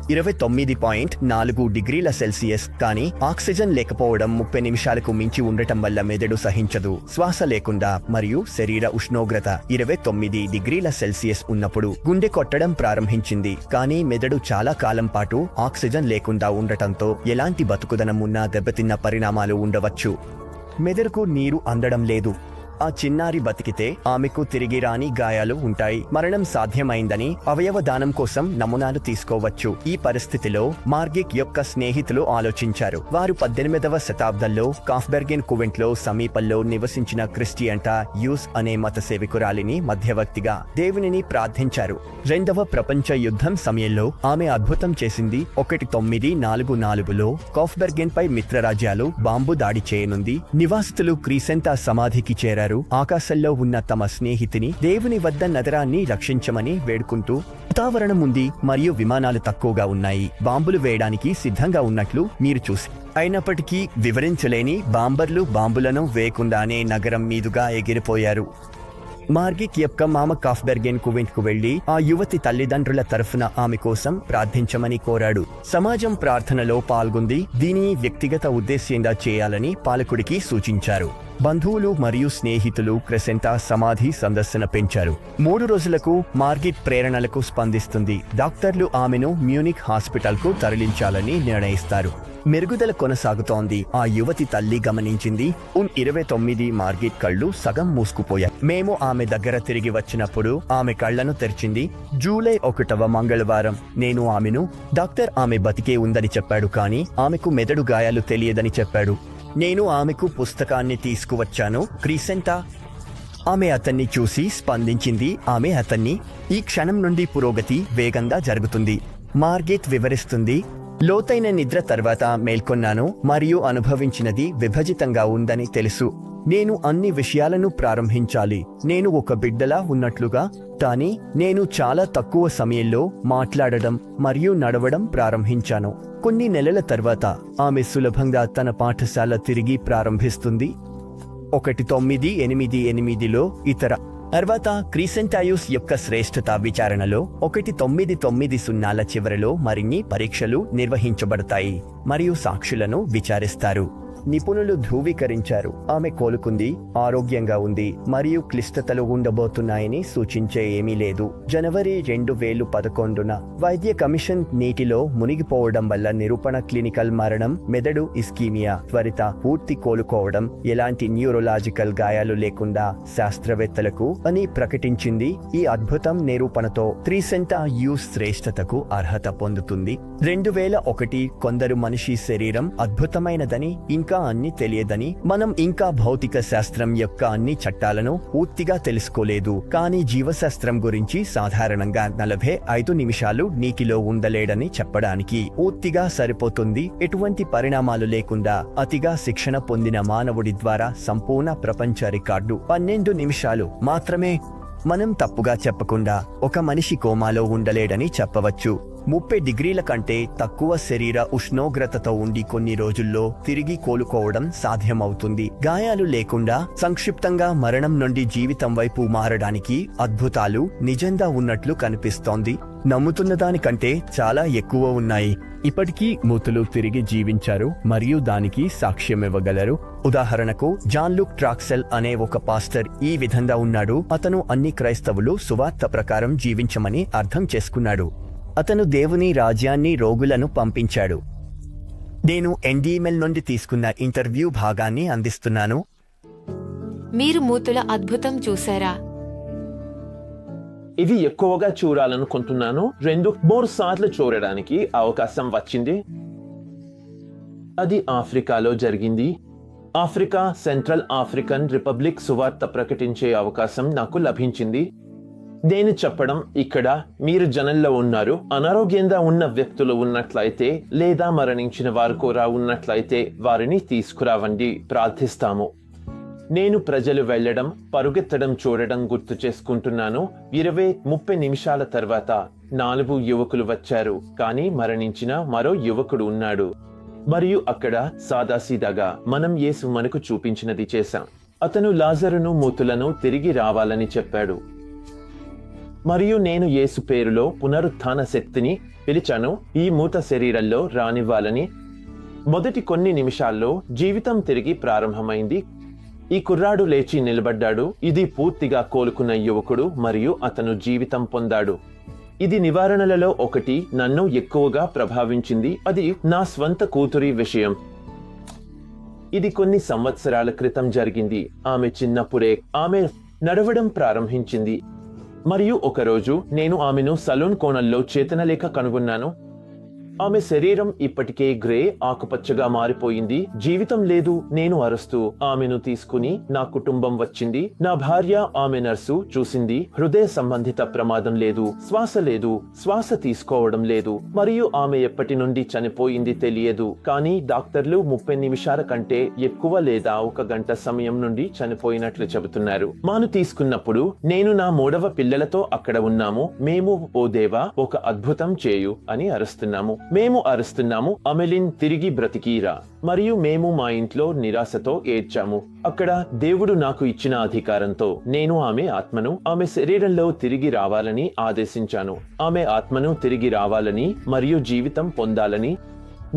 29.4 డిగ్రీల సెల్సియస్. కానీ ఆక్సిజన్ లేకపోవడం, 30 నిమిషాలకు మించి ఉండటం వల్ల మెదడు సహించదు. శ్వాస లేకుండా మరియు శరీర ఉష్ణోగ్రత 29 డిగ్రీల సెల్సియస్ ఉన్నప్పుడు గుండె కొట్టడం ప్రారంభించింది. కానీ మెదడు చాలా కాలం పాటు ఆక్సిజన్ లేకుండా ఉండటంతో ఎలాంటి బతుకుదనం ఉన్నా దెబ్బతిన్న పరిణామాలు ఉండవచ్చు. మెదడుకు నీరు అందడం లేదు. ఆ చిన్నారి బతికితే ఆమెకు తిరిగి రాని గాయాలు ఉంటాయి. మరణం సాధ్యమైందని అవయవ దానం కోసం నమూనాలు తీసుకోవచ్చు. ఈ పరిస్థితిలో మార్గిక్ యొక్క స్నేహితులు ఆలోచించారు. వారు 18వ శతాబ్దంలో కాఫ్బెర్గెన్ కువెంట్లో సమీపంలో నివసించిన క్రిస్టియంటా యూస్ అనే మత సేవకురాలిని మధ్యవర్తిగా దేవునిని ప్రార్థించారు. రెండవ ప్రపంచ యుద్ధం సమయంలో ఆమె అద్భుతం చేసింది. 1944లో కాఫ్బెర్గెన్ పై మిత్రరాజ్యాలు బాంబు దాడి చేయనుంది. నివాసితులు క్రీసెంటా సమాధికి చేరారు. ఆకాశంలో ఉన్న తమ స్నేహితుని దేవుని వద్ద నగరాన్ని రక్షించమని వేడుకుంటూ వాతావరణం ఉంది మరియు విమానాలు తక్కువగా ఉన్నాయి, బాంబులు వేయడానికి సిద్ధంగా ఉన్నట్లు మీరు చూసి అయినప్పటికీ వివరించలేని బాంబర్లు బాంబులను వేయకుండానే నగరం మీదుగా ఎగిరిపోయారు. మార్గిక్ యొక్క మామ కాఫ్బెర్గెన్ కువెంట్కు వెళ్లి ఆ యువతి తల్లిదండ్రుల తరఫున ఆమె కోసం ప్రార్థించమని కోరాడు. సమాజం ప్రార్థనలో పాల్గొంది. దీనిని వ్యక్తిగత ఉద్దేశ్యంగా చేయాలని పాలకుడికి సూచించారు. బంధువులు మరియు స్నేహితులు క్రెసెంటా సమాధి సందర్శన పెంచారు. 3 రోజులకు మార్గిట్ ప్రేరణలకు స్పందిస్తుంది. డాక్టర్లు ఆమెను మ్యూనిక్ హాస్పిటల్కు తరలించాలని నిర్ణయిస్తారు. మెరుగుదల కొనసాగుతోంది. ఆ యువతి తల్లి గమనించింది. 29 మార్గిట్ కళ్ళు సగం మూసుకుపోయాయి. మేము ఆమె దగ్గర తిరిగి వచ్చినప్పుడు ఆమె కళ్లను తెరిచింది. జూలై 1వ మంగళవారం నేను ఆమెను డాక్టర్ ఆమె బతికే ఉందని చెప్పాడు, కానీ ఆమెకు మెదడు గాయాలు తెలియదని చెప్పాడు. నేను ఆమెకు పుస్తకాన్ని తీసుకువచ్చాను. క్రీసెంటా ఆమె అతన్ని చూసి స్పందించింది. ఆమె అతన్ని ఈ క్షణం నుండి పురోగతి వేగంగా జరుగుతుంది. మార్గిట్ వివరిస్తుంది. లోతైన నిద్ర తర్వాత మేల్కొన్నాను మరియు అనుభవించినది విభజితంగా ఉందని తెలుసు. నేను అన్ని విషయాలను ప్రారంభించాలి. నేను ఒక బిడ్డలా ఉన్నట్లుగా, కానీ నేను చాలా తక్కువ సమయంలో మాట్లాడడం మరియు నడవడం ప్రారంభించాను. కొన్ని నెలల తర్వాత ఆమె సులభంగా తన పాఠశాల తిరిగి ప్రారంభిస్తుంది. 1988లో ఇతర తర్వాత క్రీసెంటాయూస్ యొక్క శ్రేష్ఠత విచారణలో 1990 చివరలో మరిన్ని పరీక్షలు నిర్వహించబడతాయి మరియు సాక్షులను విచారిస్తారు. నిపుణులు ధృవీకరించారు ఆమె కోలుకుంది, ఆరోగ్యంగా ఉంది మరియు క్లిష్టతలు ఉండబోతున్నాయని సూచించే ఏమీ లేదు. జనవరి 2011న వైద్య కమిషన్ నీటిలో మునిగిపోవడం వల్ల నిరూపణ క్లినికల్ మరణం, మెదడు ఇస్కీమియా, త్వరిత పూర్తి కోలుకోవడం, ఎలాంటి న్యూరోలాజికల్ గాయాలు లేకుండా శాస్త్రవేత్తలకు అని ప్రకటించింది. ఈ అద్భుతం నిరూపణతో క్రీసెంటా యూస్ శ్రేష్ఠతకు అర్హత పొందుతుంది. 2001 కొందరు మనిషి శరీరం అద్భుతమైనదని, ఇంకా అన్ని తెలియదని, మనం ఇంకా భౌతిక శాస్త్రం యొక్క అన్ని చట్టాలను పూర్తిగా తెలుసుకోలేదు, కానీ జీవశాస్త్రం గురించి సాధారణంగా 45 నిమిషాలు నీటిలో ఉండలేడని చెప్పడానికి పూర్తిగా సరిపోతుంది. ఎటువంటి పరిణామాలు లేకుండా అతిగా శిక్షణ పొందిన మానవుడి ద్వారా సంపూర్ణ ప్రపంచ రికార్డు 12 నిమిషాలు మాత్రమే. మనం తప్పుగా చెప్పకుండా ఒక మనిషి కోమాలో ఉండలేడని చెప్పవచ్చు. 30 డిగ్రీల కంటే తక్కువ శరీర ఉష్ణోగ్రతతో ఉండి కొన్ని రోజుల్లో తిరిగి కోలుకోవడం సాధ్యమవుతుంది. గాయాలు లేకుండా సంక్షిప్తంగా మరణం నుండి జీవితం వైపు మారడానికి అద్భుతాలు నిజంగా ఉన్నట్లు కనిపిస్తోంది. నమ్ముతున్న దానికంటే చాలా ఎక్కువ ఉన్నాయి. ఇప్పటికీ మూతులు తిరిగి జీవించారు మరియు దానికి సాక్ష్యమివ్వగలరు. ఉదాహరణకు జాన్ లూక్ ట్రాక్సెల్ అనే ఒక పాస్టర్ ఈ విధంగా ఉన్నాడు. అతను అన్ని క్రైస్తవులు సువార్త ప్రకారం జీవించమని అర్థం చేసుకున్నాడు. అతను దేవుని రాజ్యాన్ని రోగులను పంపించాడు. నేను ఎన్డీఎంఎల్ నుండి తీసుకున్న ఇంటర్వ్యూ భాగాన్ని అందిస్తున్నాను. మీరు మూతుల అద్భుతం చూసారా? ఇది ఎక్కువగా చూడాలనుకుంటున్నాను. 2-3 సార్లు చూడడానికి అవకాశం వచ్చింది. అది ఆఫ్రికాలో జరిగింది. ఆఫ్రికా సెంట్రల్ ఆఫ్రికన్ రిపబ్లిక్ సువార్త ప్రకటించే అవకాశం నాకు లభించింది. నేను చెప్పడం, ఇక్కడ మీరు జనంలో ఉన్నారు, అనారోగ్యంగా ఉన్న వ్యక్తులు ఉన్నట్లయితే లేదా మరణించిన వారు కూడా ఉన్నట్లయితే వారిని తీసుకురావండి, ప్రార్థిస్తాము. నేను ప్రజలు వెళ్లడం, పరుగెత్తడం చూడడం గుర్తు చేసుకుంటున్నాను. 20-30 నిమిషాల తర్వాత 4 యువకులు వచ్చారు, కానీ మరణించిన మరో యువకుడు ఉన్నాడు. మరియు అక్కడ సాదాసీదాగా మనం యేసు మనకు చూపించినది చేశాం. అతను లాజరును మూతులను తిరిగి రావాలని చెప్పాడు. మరియు నేను యేసు పేరులో పునరుత్థాన శక్తిని పిలిచాను, ఈ మూత శరీరంలో రానివ్వాలని. మొదటి కొన్ని నిమిషాల్లో జీవితం తిరిగి ప్రారంభమైంది. ఈ కుర్రాడు లేచి నిలబడ్డాడు. ఇది పూర్తిగా కోలుకున్న యువకుడు మరియు అతను జీవితం పొందాడు. ఇది నివారణలలో ఒకటి నన్ను ఎక్కువగా ప్రభావించింది. అది నా స్వంత కూతురి విషయం. ఇది కొన్ని సంవత్సరాల క్రితం జరిగింది. ఆమె చిన్నప్పుడే ఆమె నడవడం ప్రారంభించింది. మరియు ఒకరోజు నేను ఆమెను సలూన్ కోణంలో చేతనలేక కనుగొన్నాను. ఆమె శరీరం ఇప్పటికే గ్రే ఆకుపచ్చగా మారిపోయింది. జీవితం లేదు. నేను అరుస్తూ ఆమెను తీసుకుని నా కుటుంబం వచ్చింది. నా భార్య, ఆమె నర్సు చూసింది. హృదయ సంబంధిత ప్రమాదం లేదు, శ్వాస లేదు, శ్వాస తీసుకోవడం లేదు, మరియు ఆమె ఎప్పటి నుండి చనిపోయింది తెలియదు. కానీ డాక్టర్లు 30 నిమిషాల కంటే ఎక్కువ లేదా 1 గంట సమయం నుండి చనిపోయినట్లు చెబుతున్నారు. మాను తీసుకున్నప్పుడు నేను నా 3వ పిల్లలతో అక్కడ ఉన్నాము. మేము ఓ దేవా, ఒక అద్భుతం చేయు అని అరుస్తున్నాము. మేము అరుస్తున్నాము, అమెలిన్ తిరిగి బ్రతికిరా. మరియు మేము మా ఇంట్లో నిరాశతో ఏడ్చాము. అక్కడ దేవుడు నాకు ఇచ్చిన అధికారంతో నేను ఆమె ఆత్మను ఆమె శరీరంలో తిరిగి రావాలని ఆదేశించాను. ఆమె ఆత్మను తిరిగి రావాలని మరియు జీవితం పొందాలని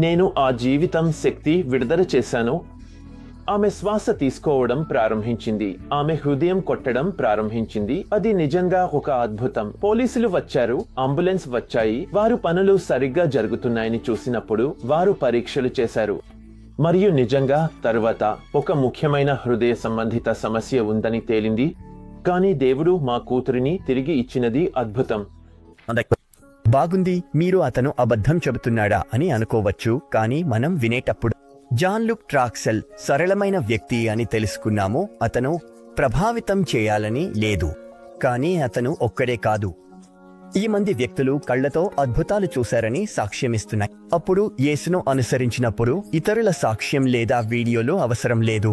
నేను ఆ జీవితం శక్తి విడుదల చేశాను. ఆమె శ్వాస తీసుకోవడం ప్రారంభించింది. ఆమె హృదయం కొట్టడం ప్రారంభించింది. అది నిజంగా ఒక అద్భుతం. పోలీసులు వచ్చారు, అంబులెన్స్ వచ్చాయి. వారు పనులు సరిగ్గా జరుగుతున్నాయని చూసినప్పుడు వారు పరీక్షలు చేశారు. మరియు నిజంగా తర్వాత ఒక ముఖ్యమైన హృదయ సంబంధిత సమస్య ఉందని తేలింది. కానీ దేవుడు మా కూతురిని తిరిగి ఇచ్చినది అద్భుతం. బాగుంది. మీరు అతను అబద్ధం చెబుతున్నాడా అని అనుకోవచ్చు. కానీ మనం వినేటప్పుడు జాన్ లుక్ ట్రాక్సెల్ సరళమైన వ్యక్తి అని తెలుసుకున్నాము. అతను ప్రభావితం చేయాలని లేదు, కానీ అతను ఒక్కడే కాదు. ఈ మంది వ్యక్తులు కళ్లతో అద్భుతాలు చూశారని సాక్ష్యమిస్తున్నాయి. అప్పుడు యేసును అనుసరించినప్పుడు ఇతరుల సాక్ష్యం లేదా వీడియోలు అవసరం లేదు.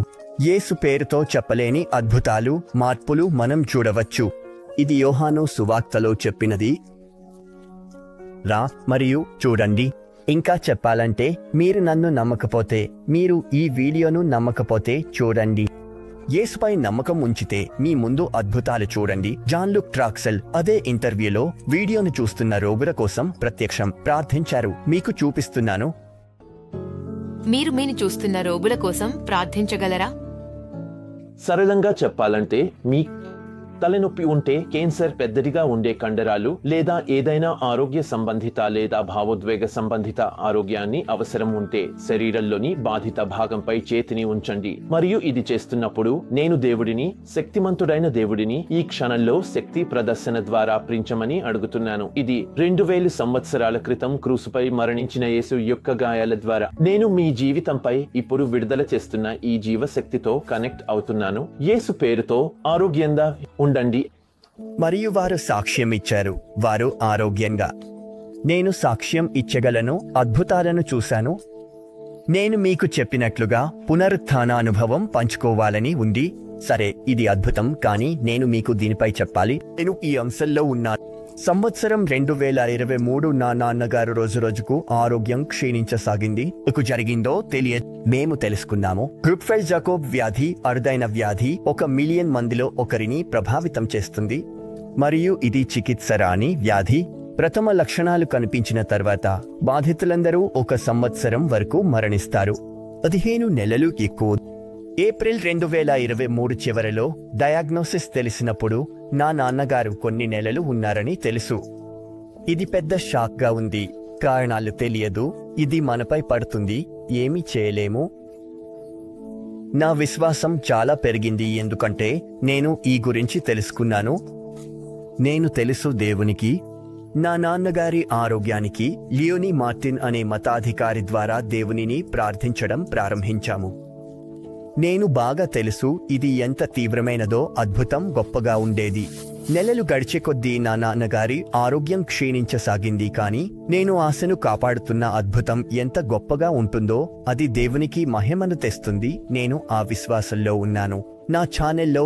యేసు పేరుతో చెప్పలేని అద్భుతాలు, మార్పులు మనం చూడవచ్చు. ఇది యోహాను సువార్తలో చెప్పినది. రా మరియు చూడండి. ఇంకా చెప్పాలంటే, మీరు నన్ను నమ్మకపోతే, మీరు ఈ వీడియోను నమ్మకపోతే చూడండి. యేసుపై నమ్మకం ఉంచితే మీ ముందు అద్భుతాలు చూడండి. జాన్ లుక్ ట్రాక్సెల్ అదే ఇంటర్వ్యూలో వీడియోను చూస్తున్న రోగుల కోసం ప్రత్యక్షం ప్రార్థించారు. మీకు చూపిస్తున్నాను. మీరు చూస్తున్న రోగుల కోసం ప్రార్థించగలరా? సరళంగా చెప్పాలంటే, మీ తలనొప్పి ఉంటే, క్యాన్సర్, పెద్దదిగా ఉండే కండరాలు లేదా ఏదైనా ఆరోగ్య సంబంధిత లేదా భావోద్వేగ సంబంధిత ఆరోగ్యాన్ని అవసరం ఉంటే శరీరంలోని బాధిత భాగంపై చేతిని ఉంచండి. మరియు ఇది చేస్తున్నప్పుడు నేను దేవుడిని, శక్తిమంతుడైన దేవుడిని ఈ క్షణంలో శక్తి ప్రదర్శన ద్వారా ప్రించమని అడుగుతున్నాను. ఇది 2000 సంవత్సరాల క్రితం క్రూసుపై మరణించిన యేసు యొక్క గాయాల ద్వారా నేను మీ జీవితంపై ఇప్పుడు విడుదల చేస్తున్న ఈ జీవశక్తితో కనెక్ట్ అవుతున్నాను. యేసు పేరుతో ఆరోగ్యంగా ఉండండి. మరియు వారు సాక్ష్యం ఇచ్చారు. వారు ఆరోగ్యంగా. నేను సాక్ష్యం ఇచ్చగలను. అద్భుతాలను చూశాను. నేను మీకు చెప్పినట్లుగా పునరుత్థాన అనుభవం పంచుకోవాలని ఉంది. సరే, ఇది అద్భుతం. కానీ నేను మీకు దీనిపై చెప్పాలి. నేను ఈ అంశంలో ఉన్నాను. సంవత్సరం 2023 నా నాన్నగారు రోజురోజుకు ఆరోగ్యం క్షీణించసాగింది. ఎందుకు జరిగిందో తెలియదు. మేము తెలుసుకున్నాము. క్రుప్ఫెల్డ్ జాకోబ్ వ్యాధి అరుదైన వ్యాధి. 1 మిలియన్ మందిలో ఒకరిని ప్రభావితం చేస్తుంది. మరియు ఇది చికిత్స రాని వ్యాధి. ప్రథమ లక్షణాలు కనిపించిన తర్వాత బాధితులందరూ 1 సంవత్సరం వరకు మరణిస్తారు. 15 నెలలు ఎక్కువ. ఏప్రిల్ 2023 చివరిలో డయాగ్నోసిస్ తెలిసినప్పుడు నా నాన్నగారు కొన్ని నెలలు ఉన్నారని తెలుసు. ఇది పెద్ద షాక్గా ఉంది. కారణాలు తెలియదు. ఇది మనపై పడుతుంది. ఏమీ చేయలేము. నా విశ్వాసం చాలా పెరిగింది, ఎందుకంటే నేను ఈ గురించి తెలుసుకున్నాను. నేను తెలుసు దేవునికి, నా నాన్నగారి ఆరోగ్యానికి లియోనీ మార్టిన్ అనే మతాధికారి ద్వారా దేవునిని ప్రార్థించడం ప్రారంభించాము. నేను బాగా తెలుసు ఇది ఎంత తీవ్రమైనదో. అద్భుతం గొప్పగా ఉండేది. నెలలు గడిచే కొద్దీ నా నాన్నగారి ఆరోగ్యం క్షీణించసాగింది. కానీ నేను ఆశను కాపాడుతున్న అద్భుతం ఎంత గొప్పగా ఉంటుందో అది దేవునికి మహిమను తెస్తుంది. నేను ఆ విశ్వాసంలో ఉన్నాను. నా ఛానెల్లో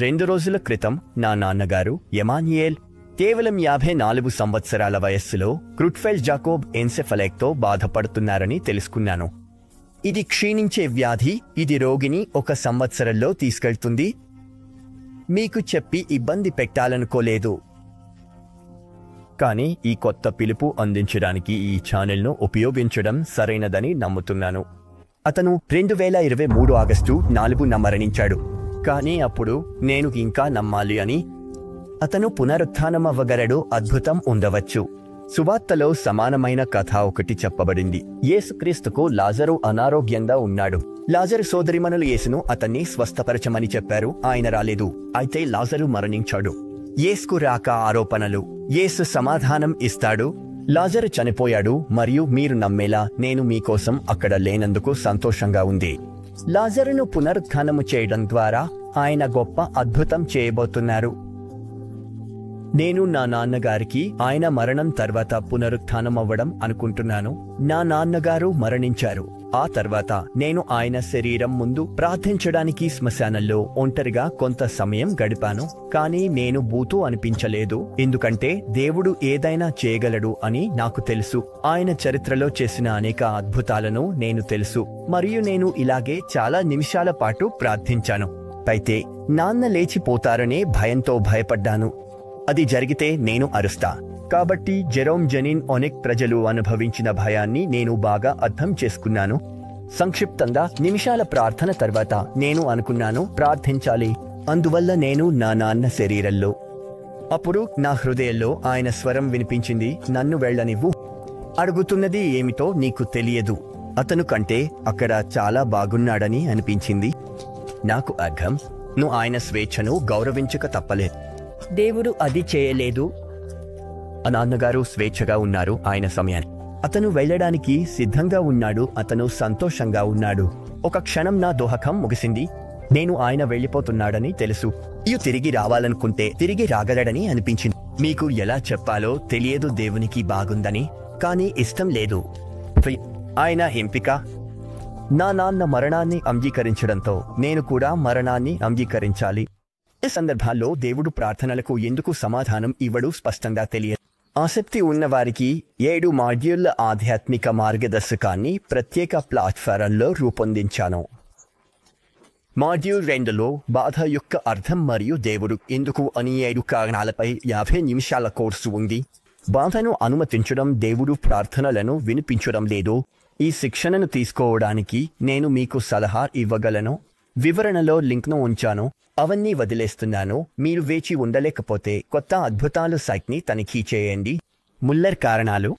2 రోజుల క్రితం నా నాన్నగారు ఎమాన్యుయేల్ కేవలం 54 సంవత్సరాల వయస్సులో క్రుప్ఫెల్డ్ జాకోబ్ ఎన్సెఫలైక్తో బాధపడుతున్నారని తెలుసుకున్నాను. ఇది క్షీణించే వ్యాధి. ఇది రోగిని 1 సంవత్సరంలో తీసుకెళ్తుంది. మీకు చెప్పి ఇబ్బంది పెట్టాలనుకోలేదు, కానీ ఈ కొత్త పిలుపు అందించడానికి ఈ ఛానల్ను ఉపయోగించడం సరైనదని నమ్ముతున్నాను. అతను 2023 ఆగస్టు 4న మరణించాడు. కానీ అప్పుడు నేను ఇంకా నమ్మాలి అని. అతను పునరుత్థానమవ్వగలడు. అద్భుతం ఉండవచ్చు. సువార్తలో సమానమైన కథ ఒకటి చెప్పబడింది. యేసుక్రీస్తుకు లాజరు అనారోగ్యంగా ఉన్నాడు. లాజరు సోదరిమణులు యేసును అతన్ని స్వస్థపరచమని చెప్పారు. ఆయన రాలేదు. అయితే లాజరు మరణించాడు. యేసుకు రాక ఆరోపణలు. యేసు సమాధానం ఇస్తాడు, లాజరు చనిపోయాడు మరియు మీరు నమ్మేలా నేను మీకోసం అక్కడ లేనందుకు సంతోషంగా ఉంది. లాజరును పునరుత్థానము చేయడం ద్వారా ఆయన గొప్ప అద్భుతం చేయబోతున్నారు. నేను నా నాన్నగారికి ఆయన మరణం తర్వాత పునరుత్థానం అవ్వడం అనుకుంటున్నాను. నా నాన్నగారు మరణించారు. ఆ తర్వాత నేను ఆయన శరీరం ముందు ప్రార్థించడానికి శ్మశానంలో ఒంటరిగా కొంత సమయం గడిపాను. కానీ నేను బూతు అనిపించలేదు, ఎందుకంటే దేవుడు ఏదైనా చేయగలడు అని నాకు తెలుసు. ఆయన చరిత్రలో చేసిన అనేక అద్భుతాలను నేను తెలుసు మరియు నేను ఇలాగే చాలా నిమిషాల పాటు ప్రార్థించాను. అయితే నాన్న లేచిపోతారనే భయంతో భయపడ్డాను. అది జరిగితే నేను అరుస్తా. కాబట్టి జెరోమ్ జెనిన్ ఒనెక్ ప్రజలు అనుభవించిన భయాన్ని నేను బాగా అర్థం చేసుకున్నాను. సంక్షిప్తంగా నిమిషాల ప్రార్థన తర్వాత నేను అనుకున్నాను ప్రార్థించాలి. అందువల్ల నేను నా నాన్న శరీరంలో. అప్పుడు నా హృదయంలో ఆయన స్వరం వినిపించింది, నన్ను వెళ్ళనివ్వు. అడుగుతున్నది ఏమిటో నీకు తెలియదు. అతను కంటే అక్కడ చాలా బాగున్నాడని అనిపించింది. నాకు అర్థం, నువ్వు ఆయన స్వేచ్ఛను గౌరవించక తప్పలేదు. దేవుడు అది చేయలేదు. నాన్నగారు స్వేచ్ఛగా ఉన్నారు. ఆయన సమయాన్ని అతను వెళ్ళడానికి సిద్ధంగా ఉన్నాడు. అతను సంతోషంగా ఉన్నాడు. ఒక క్షణం నా దోహకం ముగిసింది. నేను ఆయన వెళ్ళిపోతున్నాడని తెలుసు. తిరిగి రావాలనుకుంటే తిరిగి రాగలడని అనిపించింది. మీకు ఎలా చెప్పాలో తెలియదు. దేవునికి బాగుందని, కానీ ఇష్టం లేదు. ఆయన ఎంపిక. నా నాన్న మరణాన్ని అంగీకరించడంతో నేను కూడా మరణాన్ని అంగీకరించాలి. ఈ సందర్భాల్లో దేవుడు ప్రార్థనలకు ఎందుకు సమాధానం ఇవ్వడు స్పష్టంగా తెలియదు. ఆసక్తి ఉన్నవారికి 7 మాడ్యూళ్ల ఆధ్యాత్మిక మార్గదర్శకాన్ని ప్రత్యేక ప్లాట్ఫారంలో రూపొందించాను. మాడ్యూల్ 2లో బాధ యొక్క అర్థం మరియు దేవుడు ఎందుకు అని 7 కారణాలపై 50 నిమిషాల కోర్సు ఉంది. బాధను అనుమతించడం, దేవుడు ప్రార్థనలను వినిపించడం లేదు. ఈ శిక్షణను తీసుకోవడానికి నేను మీకు సలహా ఇవ్వగలను. వివరణలో లింక్ను ఉంచాను. అవన్నీ వదిలేస్తున్నాను. మీరు వేచి ఉండలేకపోతే కొత్త అద్భుతాలు సైట్ని తనిఖీ చేయండి. ముల్లర్ కారణాలు.